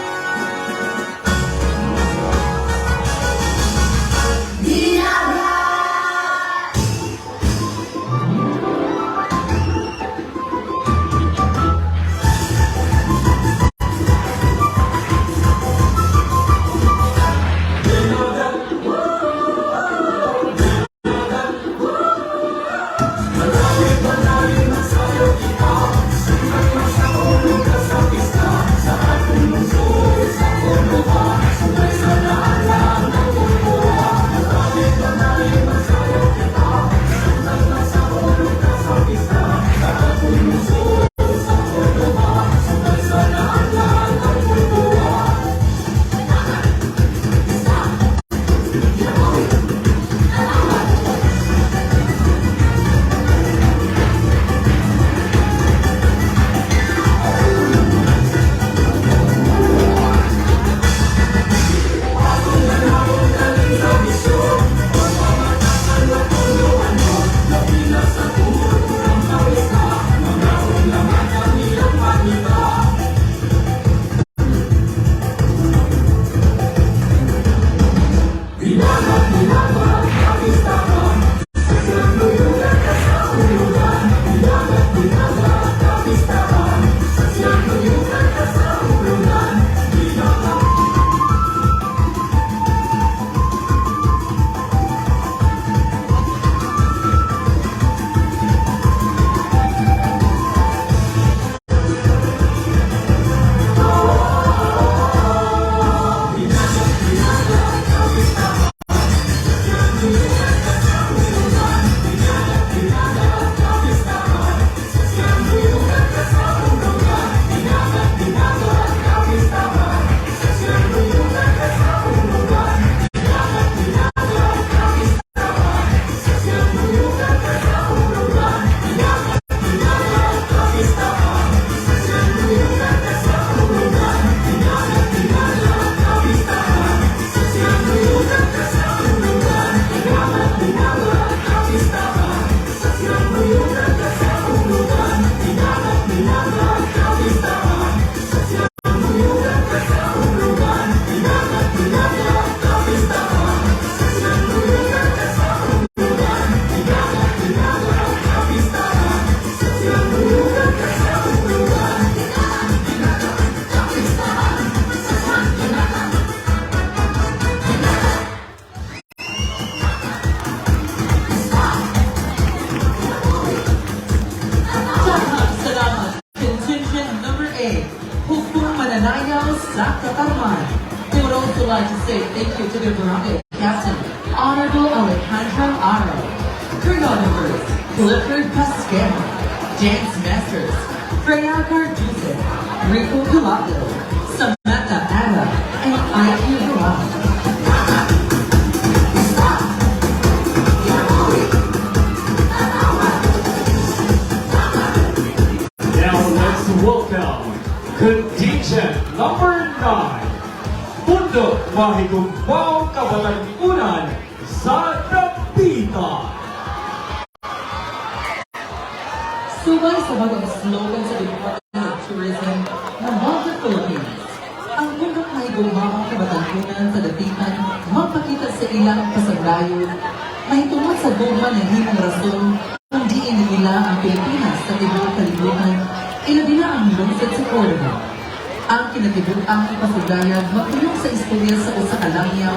They would also like to say thank you to the Barangay Captain, Honorable Alejandro Aro, choreographers, Clifford Pascal, dance masters, Freya Carduce, Rico Culato, Samantha Ada, and IQ Rock. Now let's welcome contingent number 9, Bundok Mahigumpaw Kabatangunan sa Dapitan. Subay sa bagong slogan sa Department of Tourism na kalibunan sa dapitan, magpakita sa ilang pasagdayon, mahitungod sa gugma ng himong rason kung diin nila ang Pilipinas sa tibuok kalibutan, ilabi na ang lungsod sa Cordova. Ang kinatibuk-ang ipasugayag magtulong sa istorya sa usa ka langyaw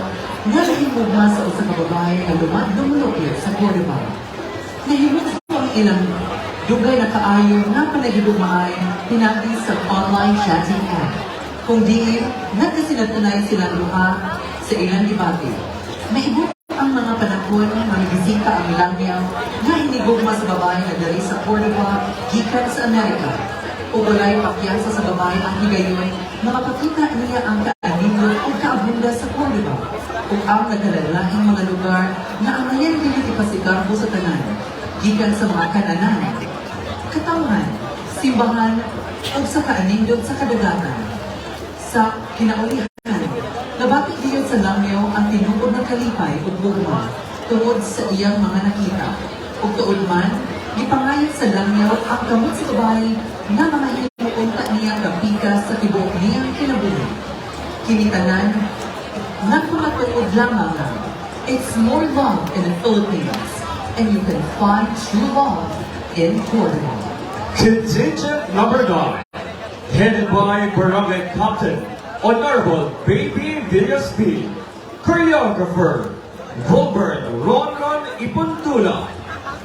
nga nahimugma sa usa ka babae nga dumulokyo sa Cordova. Nahimug ang ilang dugay na kaayo nga panagigugmaay pinagi sa online chatting app. Kung diin, nagkasinatunayan silang duha sa ilang debate. Maibot ang mga panahon na bisita ang langyaw nga hinigugma sa babae na dari sa Cordova gikan sa Amerika. O walay pakyasa sa babae ang higayon na mapakita niya ang kaaninyo o kaabunda sa Cordova o ang nagkalalahing mga lugar na ang ngayon dili ipasigarbo sa tanan gikan sa mga kananan, katawan, simbahan o sa kaanindot sa kadagatan. Sa kinaulihan, nabati diyon sa langyaw ang tinubod na kalipay o bugma tungod sa iyang mga nakita. O tuod man, ipangayat sa langyaw ang kamot sa babae na mga hinuunta niya kapika sa tibuok niyang kinabuhi. Kinitanan, nagpumatuod lamang na, it's more love in the Philippines, and you can find true love in Cordova. Contingent number 9, headed by Barangay Captain Honorable Baby Villaspi, choreographer Robert Ronron Ipuntula,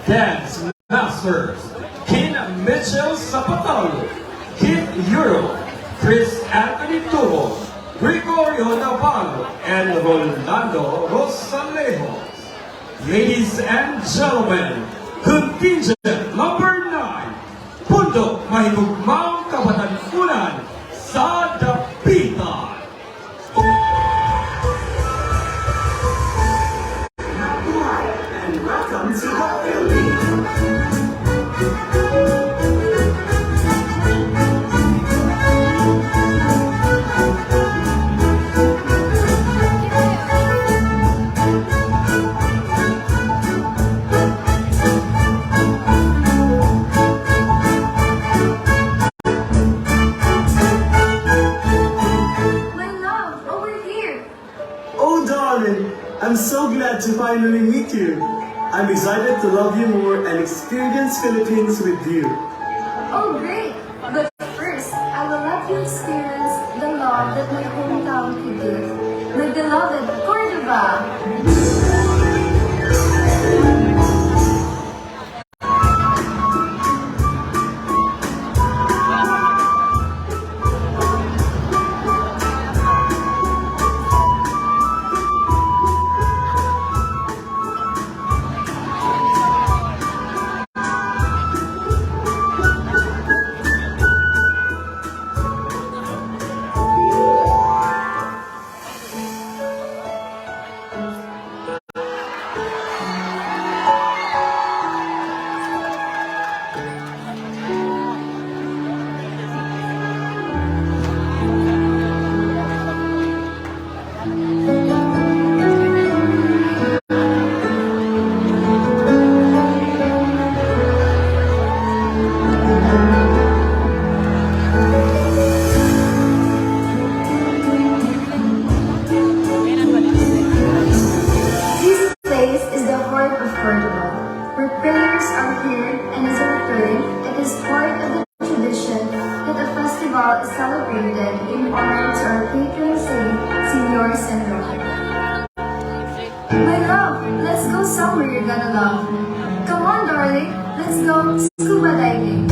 dance masters Kin Mitchell Zapatalo, Kid Euro, Chris Anthony Tubo, Gregorio Navarro, and Rolando Rosalejos. Ladies and gentlemen, contingent number 9, Pundo Mahigugmang Kabatangunan sa Dapitan. And welcome to the Philippines. My love, over here. Oh, darling, I'm so glad to finally meet you. I'm excited to love you more and experience Philippines with you. Oh, great. But first, I will let you experience the love that my hometown could give. My beloved Cordova. This place is the heart of Cordova, where prayers are heard, and as a return, it is part of the tradition that a festival is celebrated in honor to our patron saint, Senor San Roque. My love, let's go somewhere you're gonna love. Come on, darling, let's go scuba diving.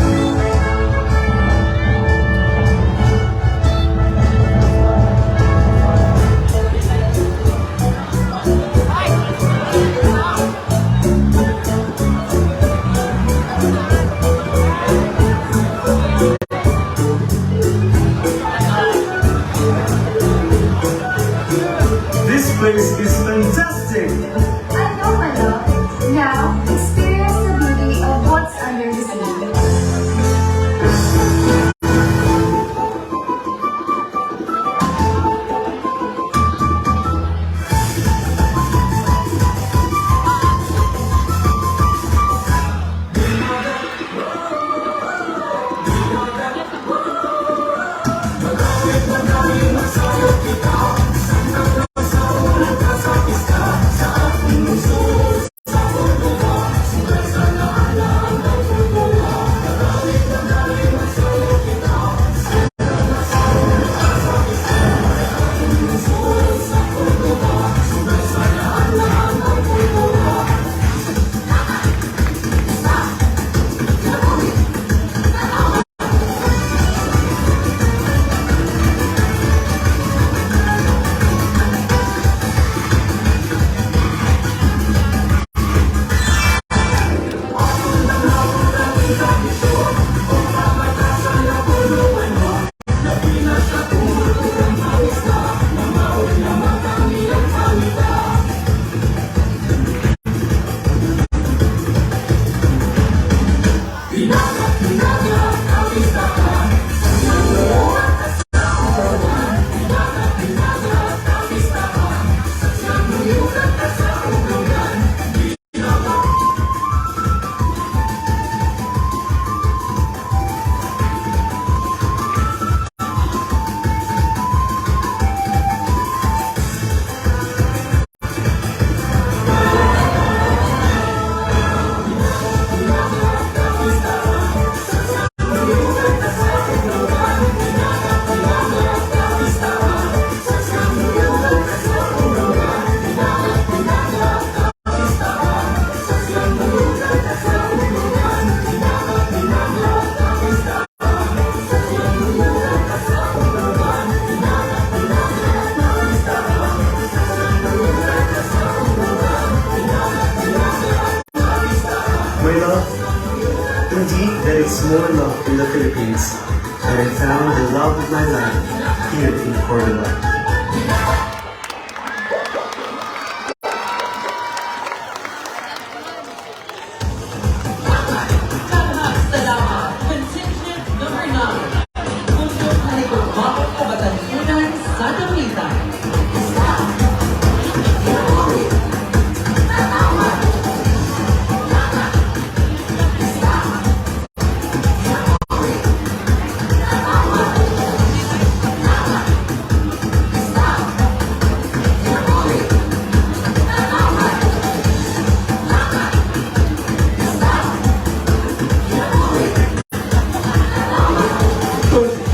This place is fantastic. I know, my love. Now, experience the beauty of what's under the sea. Philippines, and I found the love of my life here in Cordova. Salamat. Contingent number 9. Puso Halikot Kabatansunan sa Damitan.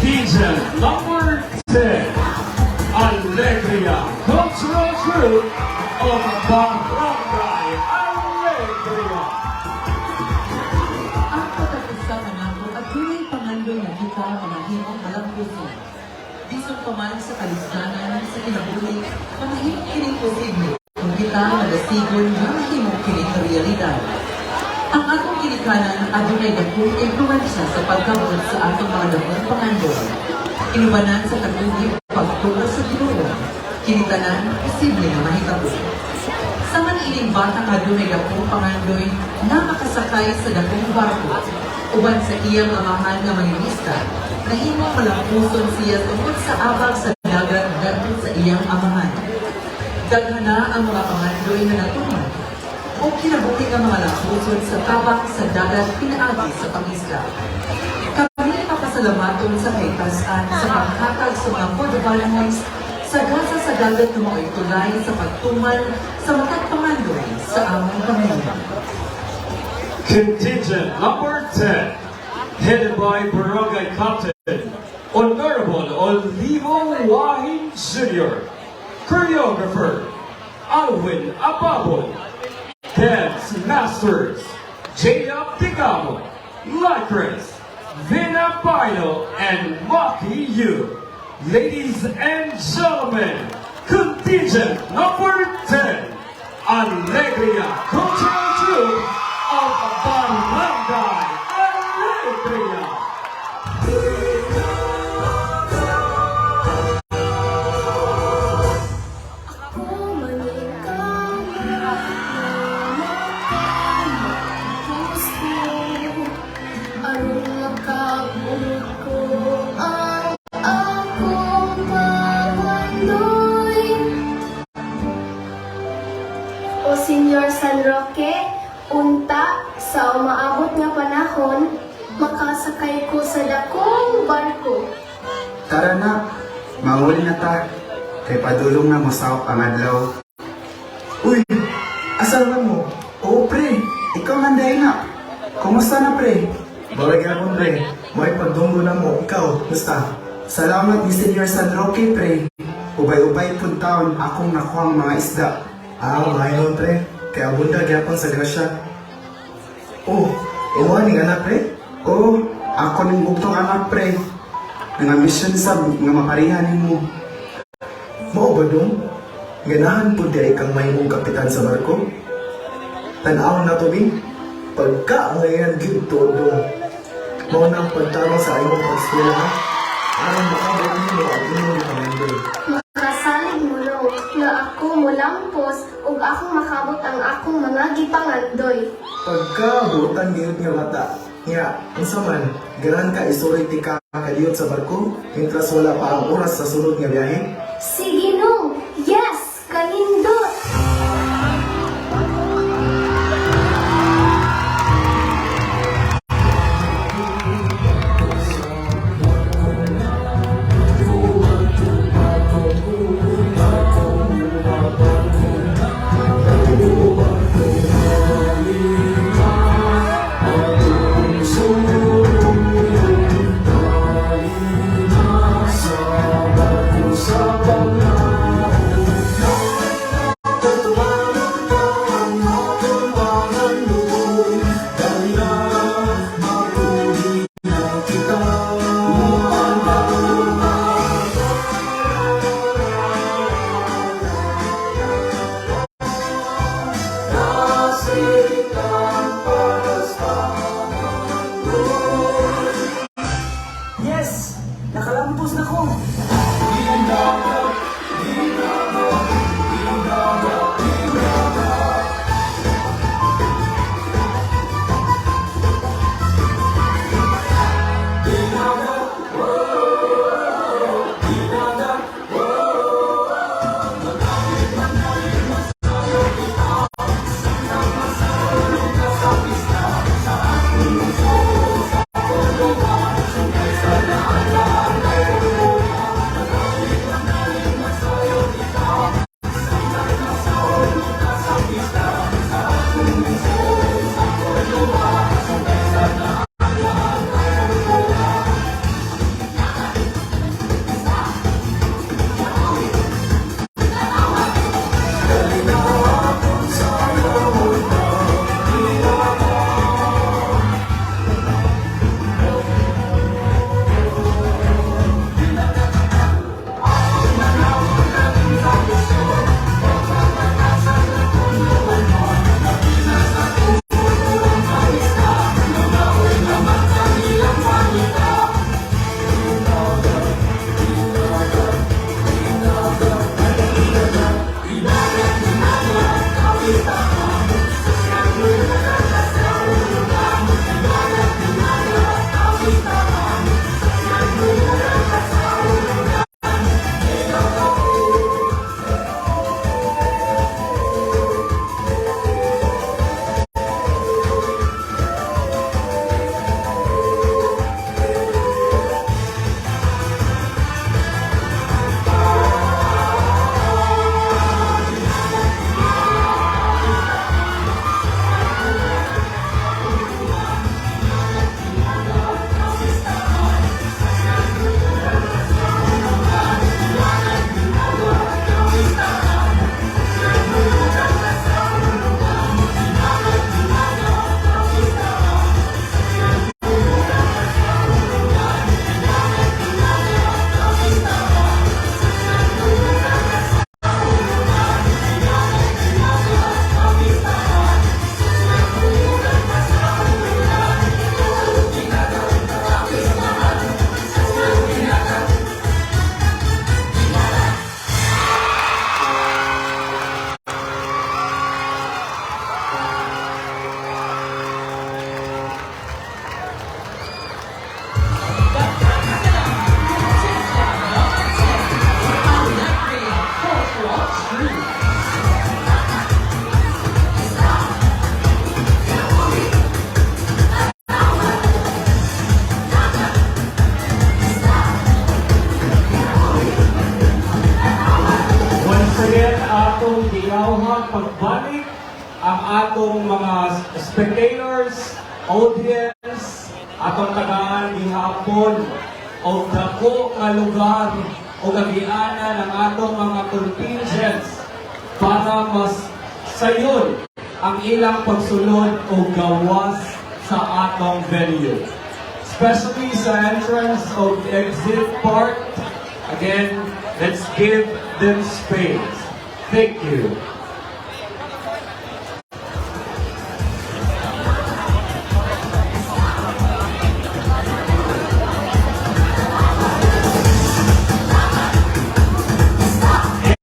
Contingent number 10, Alegria Cultural Group of Barangay Alegria. Ang pagkakusama nato at huwag pangandoy na kita manahimong malampusan. Disong paman sa kalisdanan sa kinabuhi, manahimong kining posible kung kita magasigon na mahimong kining realidad. Ang atong kinikanan adunay dakong impluwensya sa pagkabot sa atong mga damong pangandoy. Inubanan sa katugi pagtuo sa Ginoo. Kinitanan posible na mahitabo. Sa maniining batang adunay dakong pangandoy na makasakay sa dakong barko, uban sa iyang amahan nga manginista, nahimong malampuson siya tungkol sa abag sa dagat dahil sa iyang amahan. Daghan na ang mga pangandoy na natuman o kinabuti nga mga lampuson sa tabak sa dagat pinaagi sa pangisda. Kami papasalamaton sa kaitasan sa paghatag sa mga Cordovanos sa gasa sa dagat ng mga tulay sa pagtuman sa matag pangandoy sa among pamilya. Contingent number 10, headed by Barangay Captain Honorable Olivo Wahin Jr., Choreographer Alwin Ababon, Dance Masters J.Up Tigamo, Lycris, Vina Pino, and Maki Yu. Ladies and gentlemen, contingent number 10, Alegria Cultural Group of Barangay Alegria. O Senyor San Roque, unta sa umaabot nga panahon, makasakay ko sa dakong barko. Tara na, mauli na ta. Kay padulong na mo sa ang adlaw. Uy, asal ba mo? Oo pre, ikaw nanday na. Kumusta na pre? Bawag akong pre, may pagdunggo na mo. Ikaw, gusta? Salamat ni Senyor San Roque pre. Ubay-ubay pun taon akong nakuha ang mga isda. Mayroon pre, kaya bunda gyapon sa grasya. Oh, iwan ni anak pre? Oh, ako ning buktong anak pre. Nga mission sab nga maparihan nimo. Mao ba dong? Ganahan po di kang mahimong kapitan sa barko? Tan-aw na to bin? Pagka ngayon gyud todo. Mao nang pagtarong sa imong pagswela ha? Aron makabot nimo ang imong pangandoy. Makasalig mo no, nga ako mulampos ug akong makabot ang akong mga gipangandoy. Pagkabutan gayud nga bata, nga, unsa man, ganahan ka isurity ka kadiyot sa barko, mintras wala pa ang oras sa sunod nga biyahe? Sige no, yes, kanindot! Sa pagbalik ang atong mga spectators, audience, atong tagaan gihapon o dako nga lugar o gagianan ng atong mga contingents para mas sayon ang ilang pagsulod o gawas sa atong venue. Especially sa entrance of exit part. Again, let's give them space. Thank you.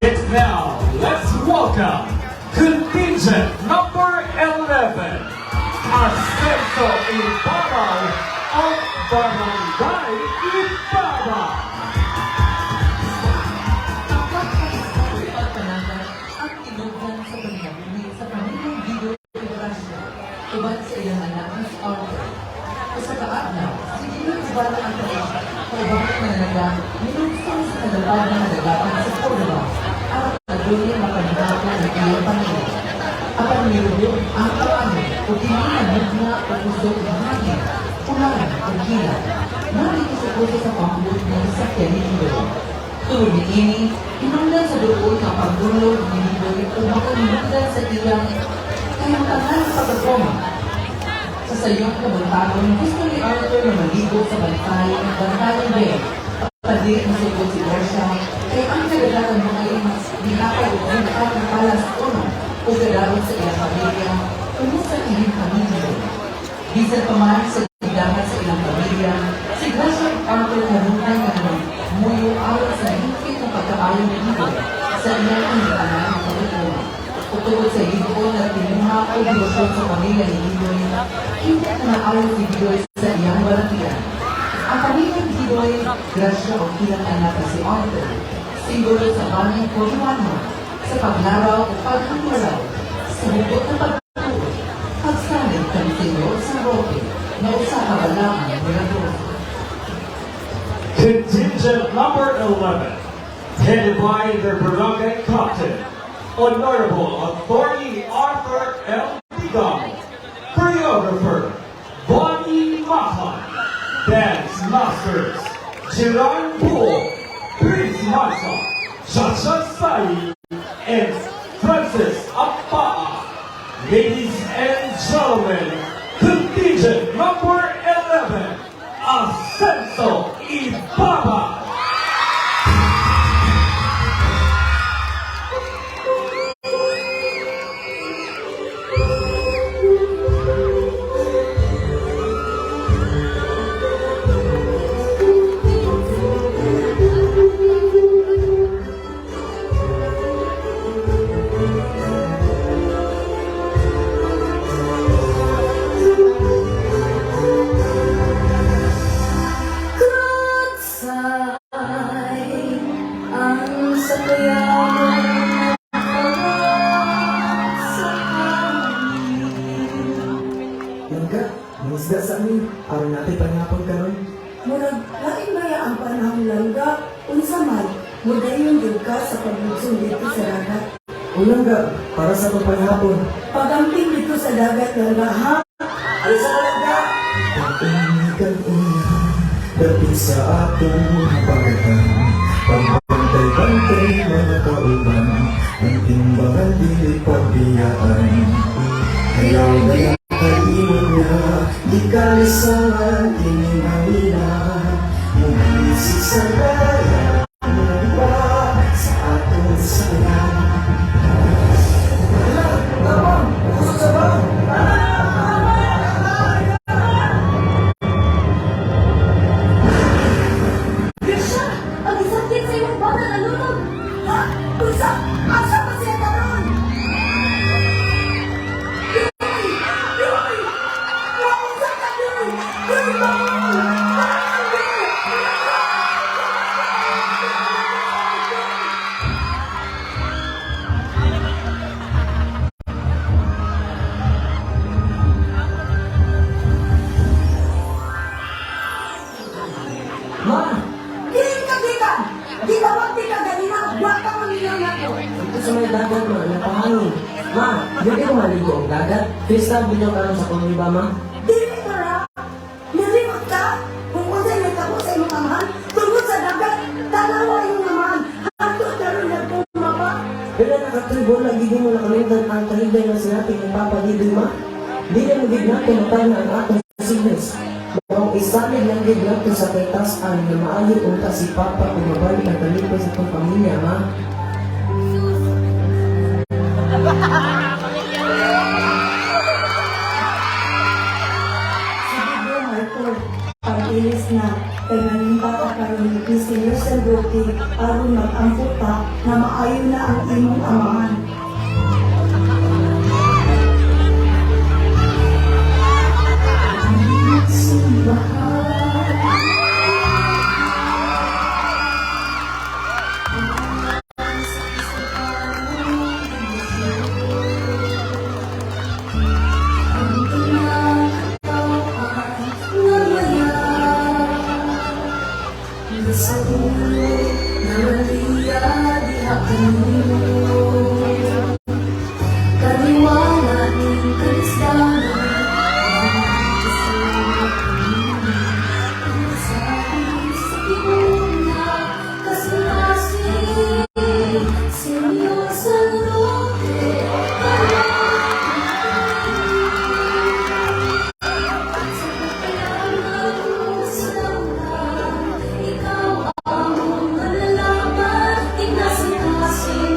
And now, let's welcome contingent number 11, Ascenso Ibarao of Barangay Ibaba. Pagpanagan ang tinughan sa paghabuhi sa pamilyang video Ibrasya uban sa iyang anak na si Arthur. Sa kaadlaw, si Gino Ibarra ang taon kaubang mananaga minunsong sa kalabag ng nagagatan sa Cordova at nagulong mapanibaka ng iyang pamilya. Apan nilubog ang kaano o tinilamig na o kusog ng hangin, ulan o gila. Nandito sa puso sa pangulog ng sakyan ni Gino. Tulad ni Ini, inundan sa doon ng pagdulog ni Lidoy o makanundan sa iyang kayang tangan sa pagkoma. Sa sayong kabantagon, gusto ni Arthur na maligo sa Bantayan Bay. Pagpadir na sugod si Garcia, kaya ang kagadagan mga imas, dihakay o nakakapalas uno o gadaron sa iyang pamilya, kumusta iyong pamilya. Bisan pa man sa didahan sa ilang pamilya, si Garcia at Arthur narunay na naman muyo ayon sa higit ng pagkaayon ni Lidoy sa iyang pangitanan ng pagkakuma. Tungkol sa Lidoy na tinuha o dirosyon sa pamilya ni Lidoy, hindi na naayon si Lidoy sa iyang balantian. Ang pamilya ni Lidoy, grasya o kilang anak na si Arthur, simbolo sa banging Cordova sa paglaraw o pagkakulaw, sa hugot na pagkakul, pagsanib kami sinyo sa roke na usaha balangan nila doon. Contingent number 11, headed by their barangay captain, Honorable Authority Arthur L. Digamo, choreographer Bonnie Mahan, dance masters Jiran Pool, Prince Marsa, Chacha Sai, and Francis Apaa. Ladies and gentlemen, contingent number 11, Ascenso Ibaba. Langga, manisda sa amin, aron natin panapon karon. Murag, lain ba ang panahon langga? Unsa man, mudayon jud ka sa paglugsong dito sa dagat. O langga, para sa pagpanapon. Pagamping dito sa dagat langga, ha? Alisa ka langga! Pagpanigan una, dapit sa atong habagatan. Pagbantay-bantay mga kauban, ang timbangan dili pagbiyaan. Ayaw gaya kaiwan niya, di kalisangan tiningawina. Mumisik sa gaya, mula sa atong sayang. Tabang! Kusog sa bang! Grisha! Ang isakit sa iyong bata na lunod! Ha? Unsa? Asa pa siya karon? Yoy! Yoy! Unsa ka, Yoy? Yoy, bangon! Ma! Giling ka, Di ka ganina, wata mo nilang ako. Ito sa may dagat ma, napahangin. Ma, hindi ko maligo ang dagat. Pista, binyo ka sa kumiba, ma. Dili para. Nalimot ka. Kung unsay nagtabo sa imong amahan, tungkol sa dagat, tanawa yung amahan. Hato na rin nagpumapa. Pero nakatribol, lagi din mo nakalimutan ang kalibay na sinabi ni Papa Didoy, ma. Di na magig natin matay na ang atong sickness. Kung isalig lang din natin sa kaitas ang na maayo unta si Papa kung mabalik ang kalibay sa itong pamilya, ma. Sige bro, Michael. Pag-ilis na. Kaya nanimba ka karoon ni Senior Sandote aron mag-ampot ka na maayo na ang imong amahan. Ikaw ang malalaman, tignasin kasi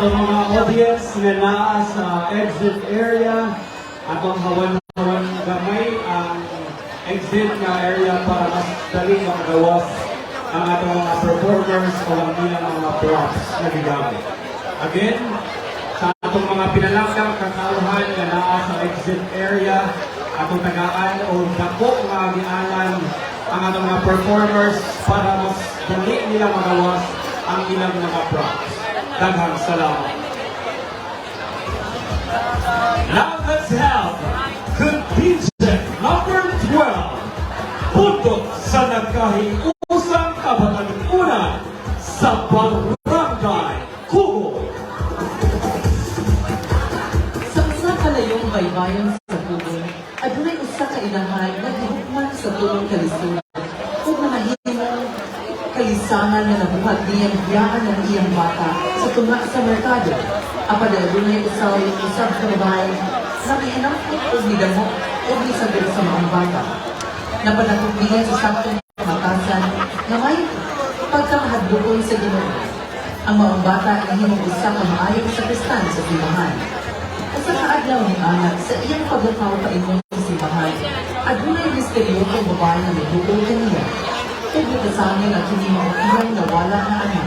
atong mga audience nga naa sa exit area, atong hawan-hawan gamay ang exit nga area para mas dali makagawas ang atong mga performers o ang ilang mga props na gigamit. Again, sa atong mga pinalanggang kakauhan nga naa sa exit area, atong tagaan o dako nga gianan ang atong mga performers para mas dali nila magawas ang ilang mga props. Daghang salamat. Now let's have contingent number 12. Punto sa nagkahiusang kabatanunan sa Barangay Kubo. Sa usa ka layong baybayon sa Kubo, adunay usa ka inahan nga gihukman sa tulong kalisod ug mahimong kalisangan nga nabuhat niyang biyaan ng iyang bata sa tunga sa merkado. Apan adunay usab ka babae na gihinampot ug gidamo ug gisagol sa mga bata. Napanatuglingan sa saktong kamatasan na may pagkamahadlokon sa Ginoo. Ang mga bata ay himong usa ka maayong sakristan sa simbahan. Usa ka adlaw ni anak sa iyang paglukaw paingon sa simbahan, adunay misteryosong babae na nagdukol kaniya. Ug gitasamin ang kini mga iyang nawala na anak.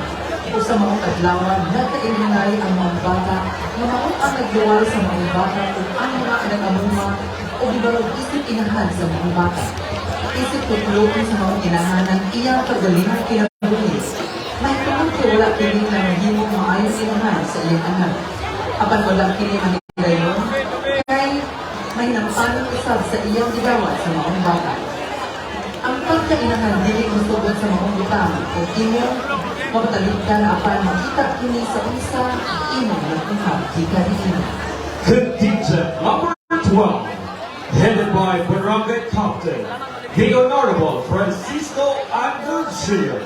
O sa mga adlawan, nagkailunay ang mga bata na maong ang nagluwal sa mga bata ug ang mga nag-amuma o ibarog isip inahan sa mga bata. Isip tutulungan sa mga inahan ng iyang pagdalihang kinabuhi. May tungkol ko wala kini na naging maayos inahan sa iyang anak. Apan wala kini manigayon, kay may napapanong usab sa iyang gidawat sa mga bata. Ang pagkainahan dili musugod sa mga butang o imong mapatalikdan apan makita kini sa usa imong nakuha gikan niini. Contingent number 12, headed by Barangay Captain, the Honorable Francisco Anduccio.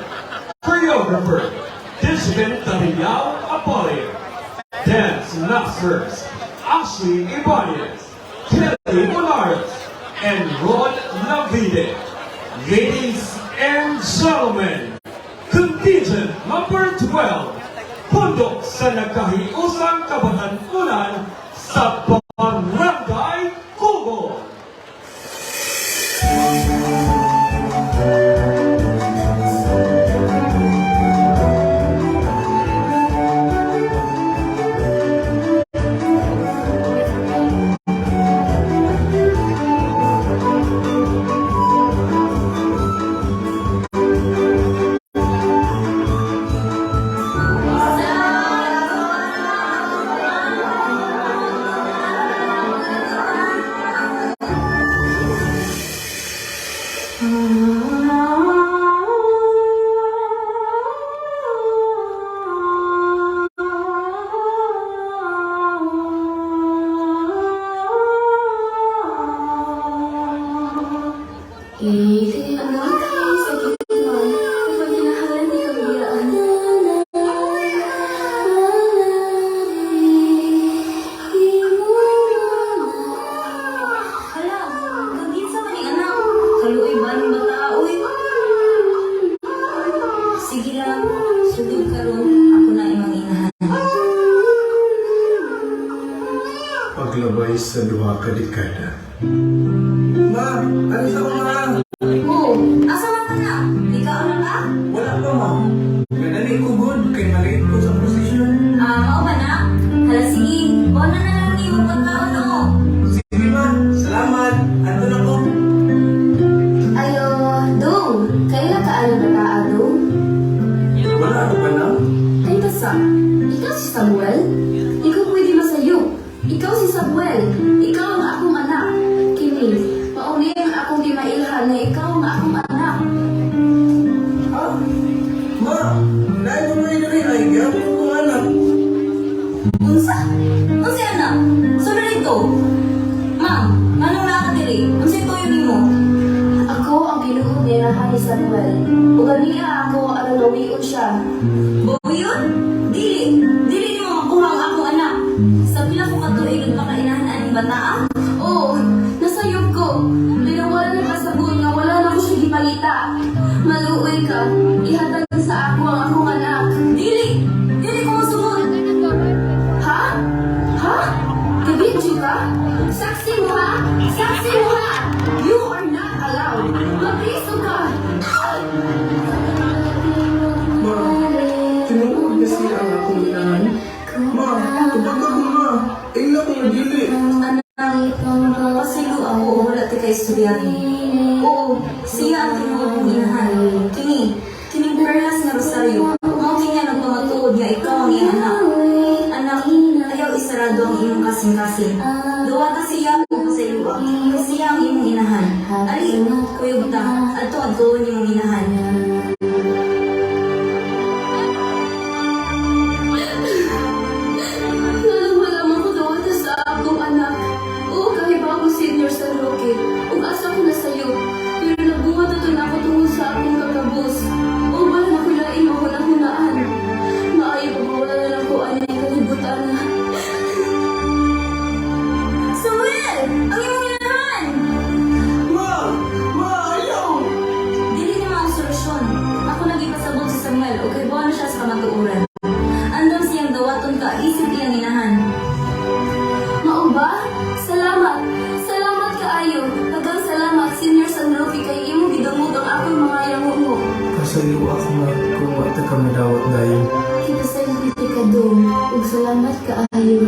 Choreographer, Discipline Tariao Apollio. Dance Masters, Ashley Ibanez, Kelly Monares, and Rod Navide. Ladies and gentlemen, contingent number 12, pundok sa nagkahiusang kabatanunan sa Barangay Kubo. Paglabay sa duha ka dekada. Ma, ano sa mga? Oh, asa man ka na? Ikaw na ba? Wala pa, ma. Ganali ko good, kay maliit ko sa posisyon. Mao ba na? Hala sige, buwan na lang ni mo pagkaon ako. Sige, ma. Salamat. Andun ako. Ayo, Dong, kailan ka alam na taa, Dong? Wala ako pa na? Ay, basta, ikaw si Samuel? Ikaw pwede masayo. Ikaw si Samuel. Ikaw ang akong anak. Kini, mauni ang akong gimailhan na ikaw ang akong anak. Ah, ma. Dahil mo na ay gawin ko anak. Unsa? Unsa anak? Sabi ito. Ma'am, anong nakadiri? Unsa ito yung mo? Ako ang ginuhod ni ni Samuel. Ug ganiya ako ang nawion siya. Buyon? Dili. Dili ni mo makuha ang akong anak. Sa pila ko katuig nagpakainahan aning bata? Oo, nasayop ko. Pinawala na kasabot nga wala na ko siya gipalita. Maluoy ka, ihatag sa ako ang akong anak. Dili! Dili ko masugod! Saksi mo ha? Saksi mo ha? You are not allowed. Mag-riso ka. Ma, tinuod na siya ang akong inahan. Ma, kapagod mo ma. Ila ko na dili. Pasilo ako o wala ti ka estudyante. Oo, siya ang tinuod kong inahan. Kining perlas nga rosaryo. Mao kinya nagpamatuod nga ikaw ang iyang anak. Anak, ayaw isarado ang imong kasing-kasing. Duwa ta siya o sa iyo. Siya ang imong inahan. Ali, kuyog ta. Ato ang tuon imong inahan. Nalaman ko daw ito sa akong anak. Oo, kahit ba ako senior sa Roque. Ug asa ko na sa'yo. Pero nabuhat ito na ako tungkol sa akong kakabos. O ba na kulain mo na hunaan. Maayo pa mawala na lang ko ano yung kalibutan na. Samuel! Ang imong inahan! Ma, ayaw. Dili naman ang solusyon. Ako nagipasabot si Samuel o kay buwan siya sa kamatuuran. Andam siyang dawaton ka, isip iyang inahan. Mao ba? Salamat. Salamat kaayo. Daghang salamat, Senior San Roque, kay imong gidamot ang akong mga yangungo. Kasayo ako nga kung wata ka madawat dayon. Kipasayang ka doon. Ug salamat kaayo.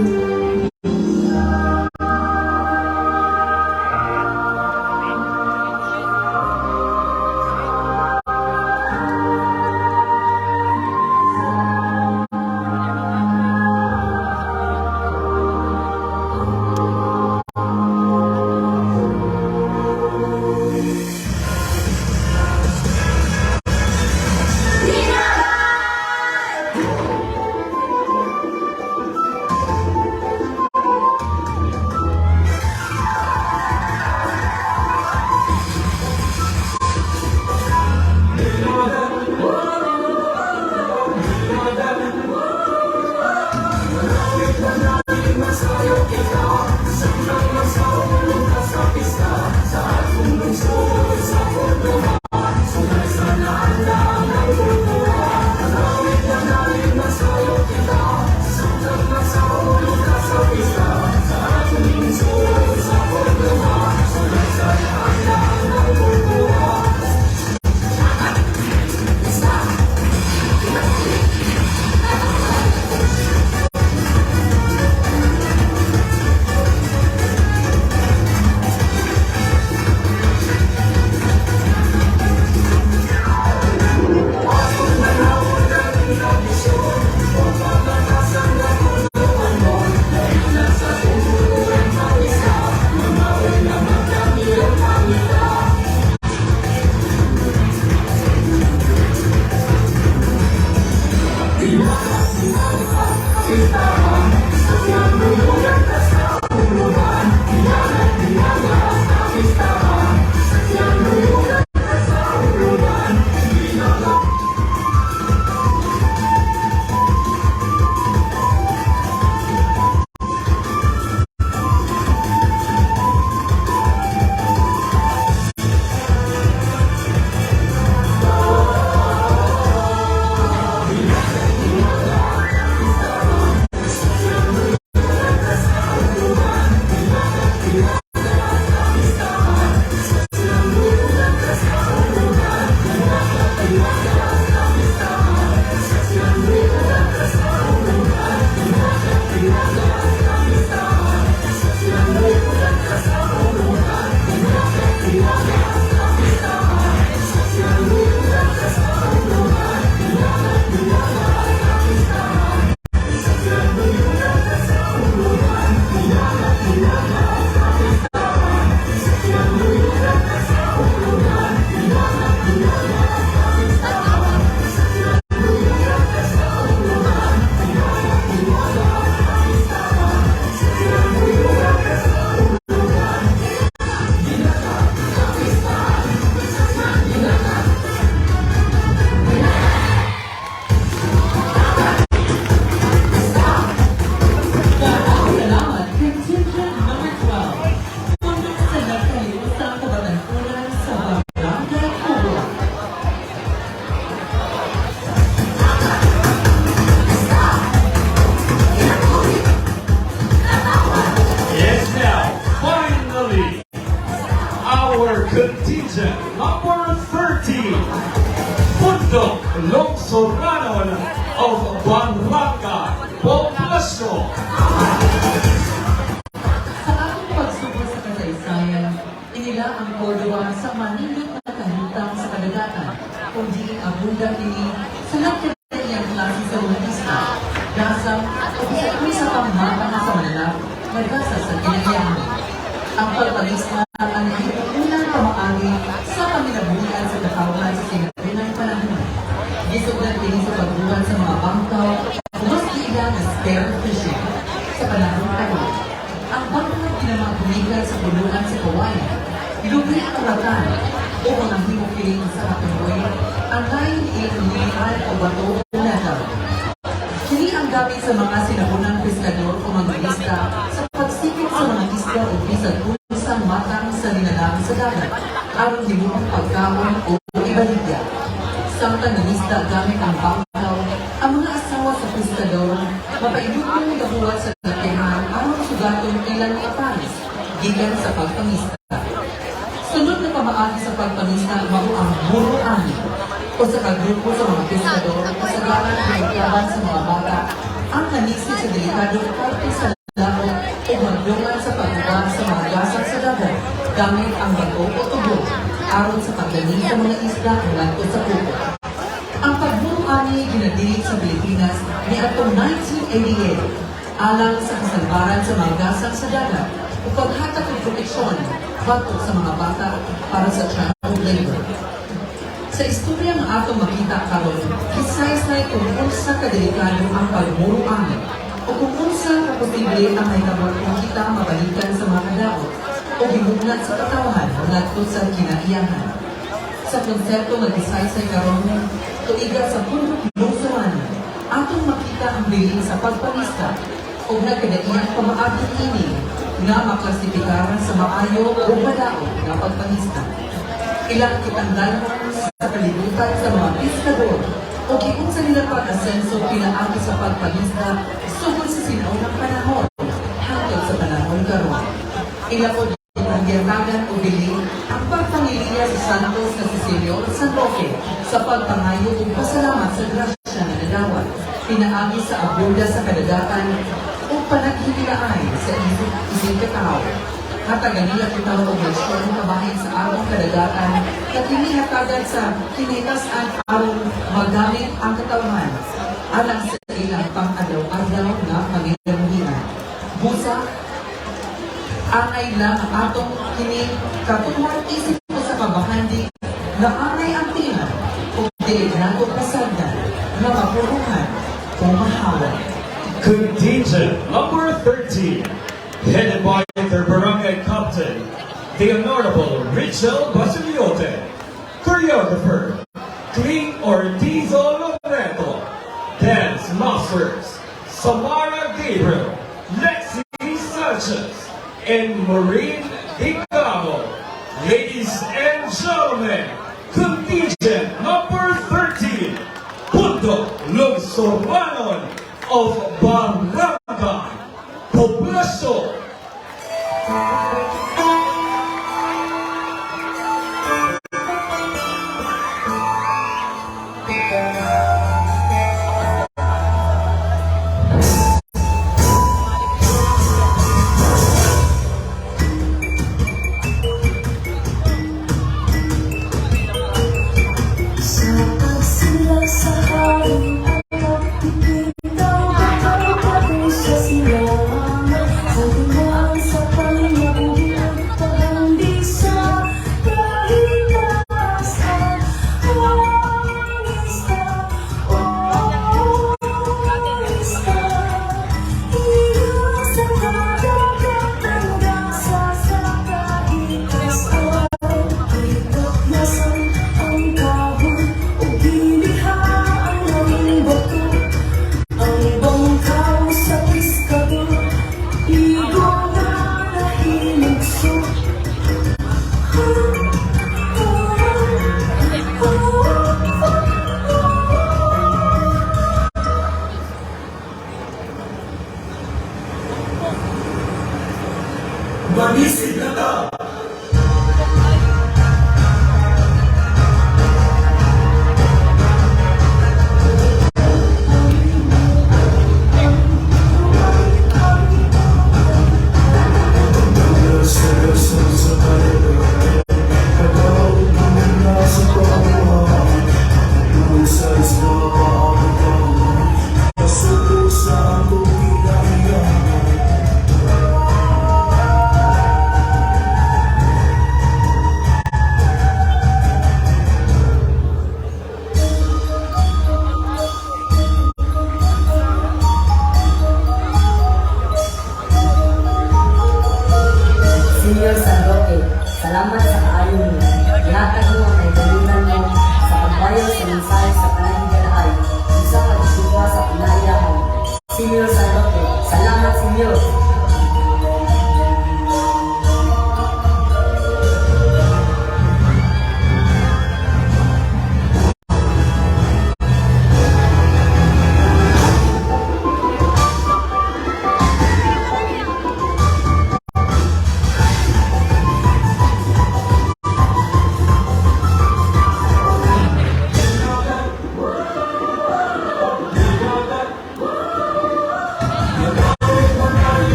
Pundok Lungsuranon of Barangay Poblasyon. Sa ating pagsubok sa kasaysayan, inila ang Cordova sa manilip na kahintang sa kadagatan, kundi abunda kini sa nagkakanyang klase sa umatista, dasam o kung sa pangmatang sa manalap, magkasa sa kinayahan. Ang pagpalista ang unang pamaagi sa kaminabuhian sa katawan sa sinaunang panahon. Gisugdan din sa pagbuhan sa mga bangkaw, mas ilang na spare fishing. Sa panahon karon, ang bangkaw pinamaguligan sa pulunan sa kawayan, lubi ang ratan o ang himukiling sa katungoy, ang lain ilumihan o bato o metal. Kini ang gamit sa mga sinaunang pescador o manglista sa pagsikip sa mga isla o bisag sa matang sa linalang sa dagat, aron himuang pagkaon o ibaligya. Samtang nangisda gamit ang bangkaw, ang mga asawa sa pescador, mapaidutong gabuhat sa latingan aron sugaton ilang kaparis, gikan sa pagpangista. Sunod na pamaagi sa pagpangista mao ang buruan o sa kagrupo sa mga pescador o sa garanang pinagkaban sa mga bata, ang nanisi sa delikadong parte sa laot o magdungan sa pagbuhan sa mga gasak sa dagat gamit ang bato o tubo aron sa pagdaling sa mga isla ngadto sa kubo. Ang pagburuani ginadilig sa Pilipinas ni atong 1988 alang sa kasalbaran sa mga gasak sa dagat o paghatag ng proteksyon bato sa mga bata para sa child labor. Sa istorya nga atong makita karon, isaysay kung unsa kadelikado ang pagburuani o kung unsa kaposible ang mahitabo kung kita mabalikan sa mga kadaot o gimugnat sa katawan ngadto sa kinaiyahan. Sa konsepto nga gisaysay karon, tuiga sa pundok lungsuranon, atong makita ang biling sa pagpalista o nagkadaiyang pamaagi ini nga maklasipikaran sa maayo o madaot nga pagpalista. Ilang kitanggalan sa kalibutan sa mga piskador o kung sa nila pag-asenso pinaagi sa pagpalista sugod sa sinaunang panahon hanggang sa panahon karon. Ilapod ang Dinagat o biling ang pagpangiliya sa Santos na Cecilio at San Roque sa pagpangayo o pasalamat sa grasya na nadawat, pinaagi sa abuda sa kadagatan o panaghililaay sa isip katao. Hataganiya kita o versyon ng kabahin sa arong kadagatan na kinihatagan sa kinitasan arong magamit ang katawan alang sa ilang pang-adaw-adaw na pamilyamuhian. Busa, angay lang ang atong katulad isip ko sa kabahandi na angay ang tinan o delegado pasagdan na mapuruhan o mahawa. Contingent number 13, headed by their barangay captain, the Honorable Richel Basiliote, choreographer, Clean Ortizo Loreto, dance masters, Samara Gabriel, Lexi Sanchez, and Maureen Digamo. Ladies and gentlemen, contingent number 13, Pundok Lungsuranon of Barangay Poblasyon. Sa pagsilasahan at pagpipindaw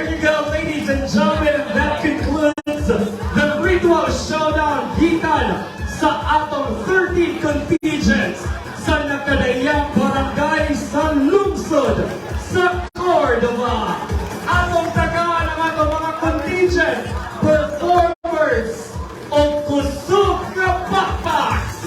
There you go, ladies and gentlemen. That concludes the ritual showdown gikan sa atong 30 contingents sa nakadayang barangay sa lungsod sa Cordova. Atong tagaan ang atong mga contingent performers o kusog na backpacks.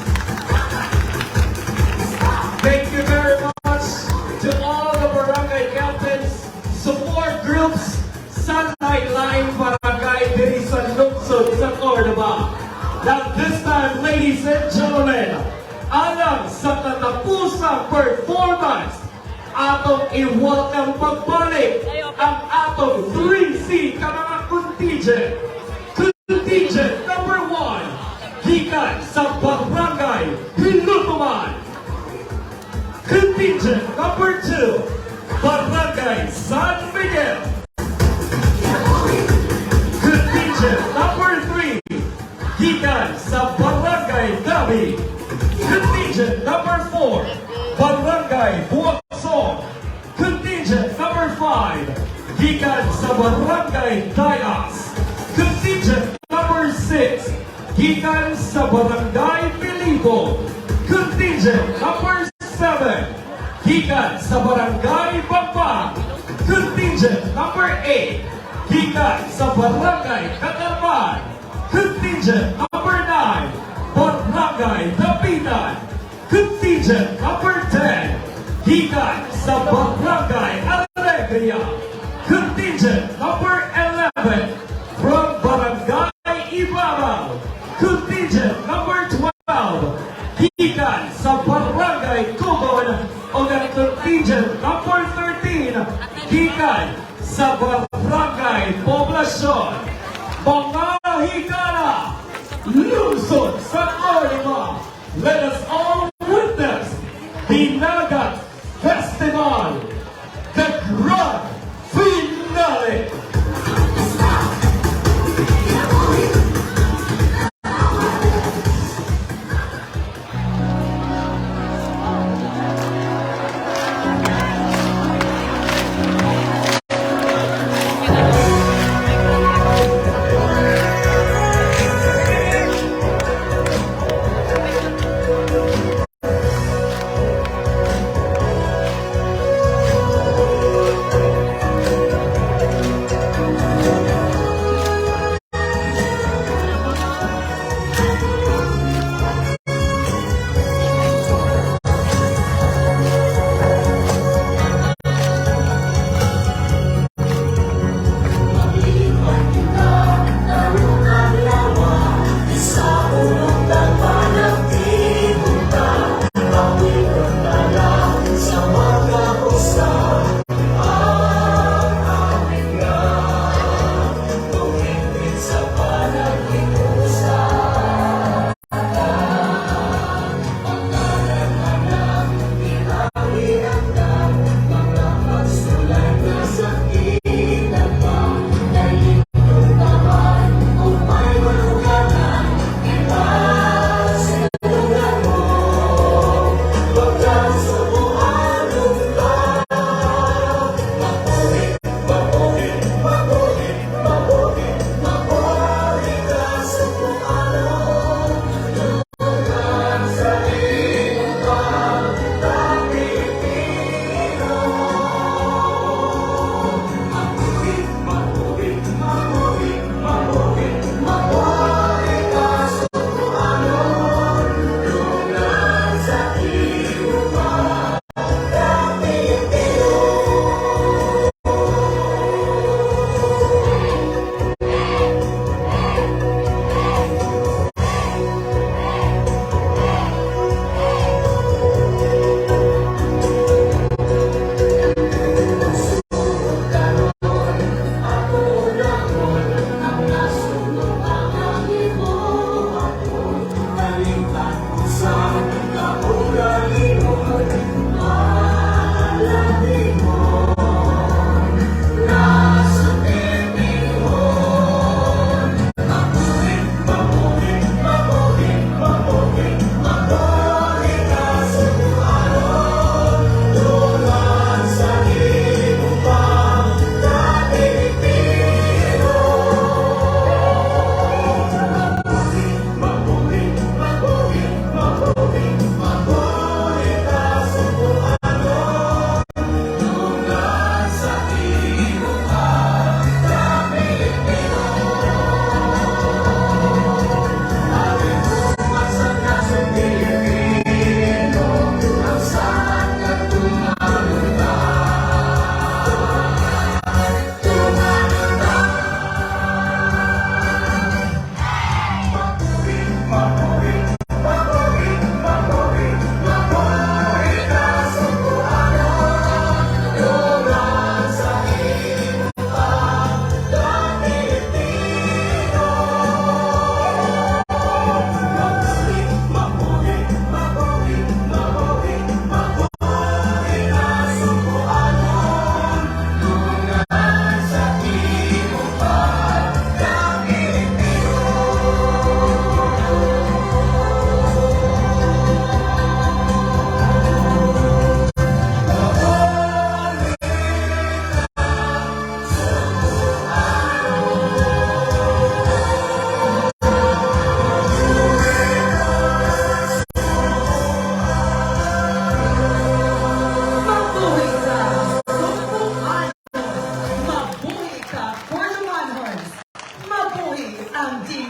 Thank you very much to all the barangay captains, support groups sa Nightline Barangay diri sa lungsod sa Cordova. Now this time, ladies and gentlemen, alang sa katapusang performance, atong i-welcome pagbalik ang atong 3C ka mga contingent. Contingent number 1, gikan sa Barangay Hilutuman. Contingent number 2, Barangay San Miguel. Contingent number 3, gikan sa Barangay Gabi. Contingent number 4, Barangay Buaksong. Contingent number 5, gikan sa Barangay Dayas. Contingent number 6, gikan sa Barangay Pilipo. Contingent number 7, gikan sa Barangay Pampang. Contingent number 8, gikan sa Barangay Katarman. Contingent number 9, Barangay Dapitan. Contingent number 10, gikan sa Barangay Alegria. Contingent number 11, from Barangay Ibabaw. Contingent number 12, gikan sa Barangay Kugon. O ang contingent number 13, gikan sa Barangay Poblasyon. Mga higala, lungsod sa Cordova, let us all witness Dinagat Festival, the grand finale.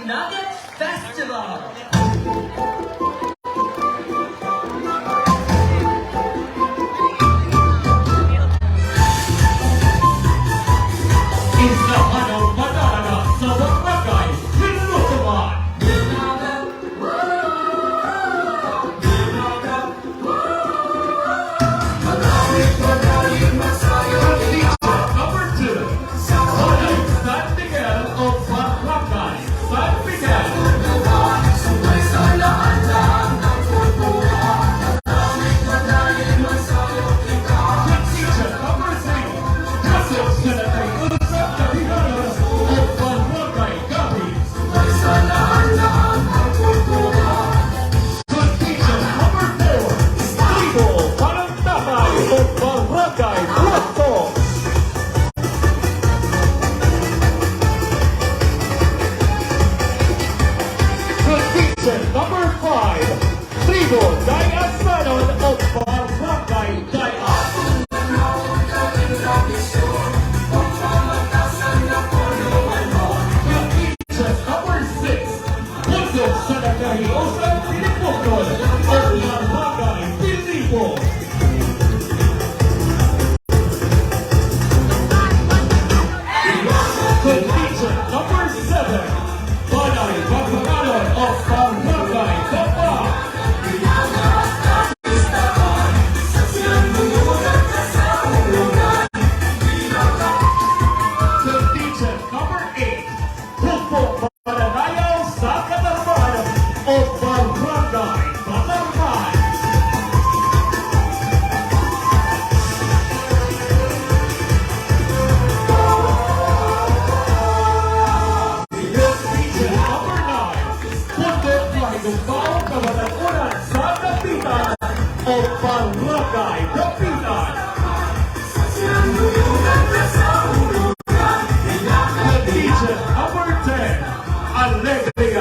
Dinagat Festival. Isa Hanaw Madana sa Barangay Hinutuman. Number 2, Barangay San Miguel of Barangay San Miguel. Competition number 3, Joseph Senatay Usap Kabihanas of Barangay Gabis. Competition number 4, Ibo Parantapay of Barangay Puerto. Competition number 5, Tribo Dayasanon of Barangay Dayas. Competition number 6, Puso Sanagay Osan Pinipukol of Barangay Pilipo. Competition number 7, Banay Pagpakanon of Barangay Kapa. Competition number 8, Hukbo Pananayaw sa Katarman of Barangay Batarman. Competition number 9, Pundo Mahigumbao Kabatakunan sa Dapitan of Barangay Dapitan. Competition number 10, Alegre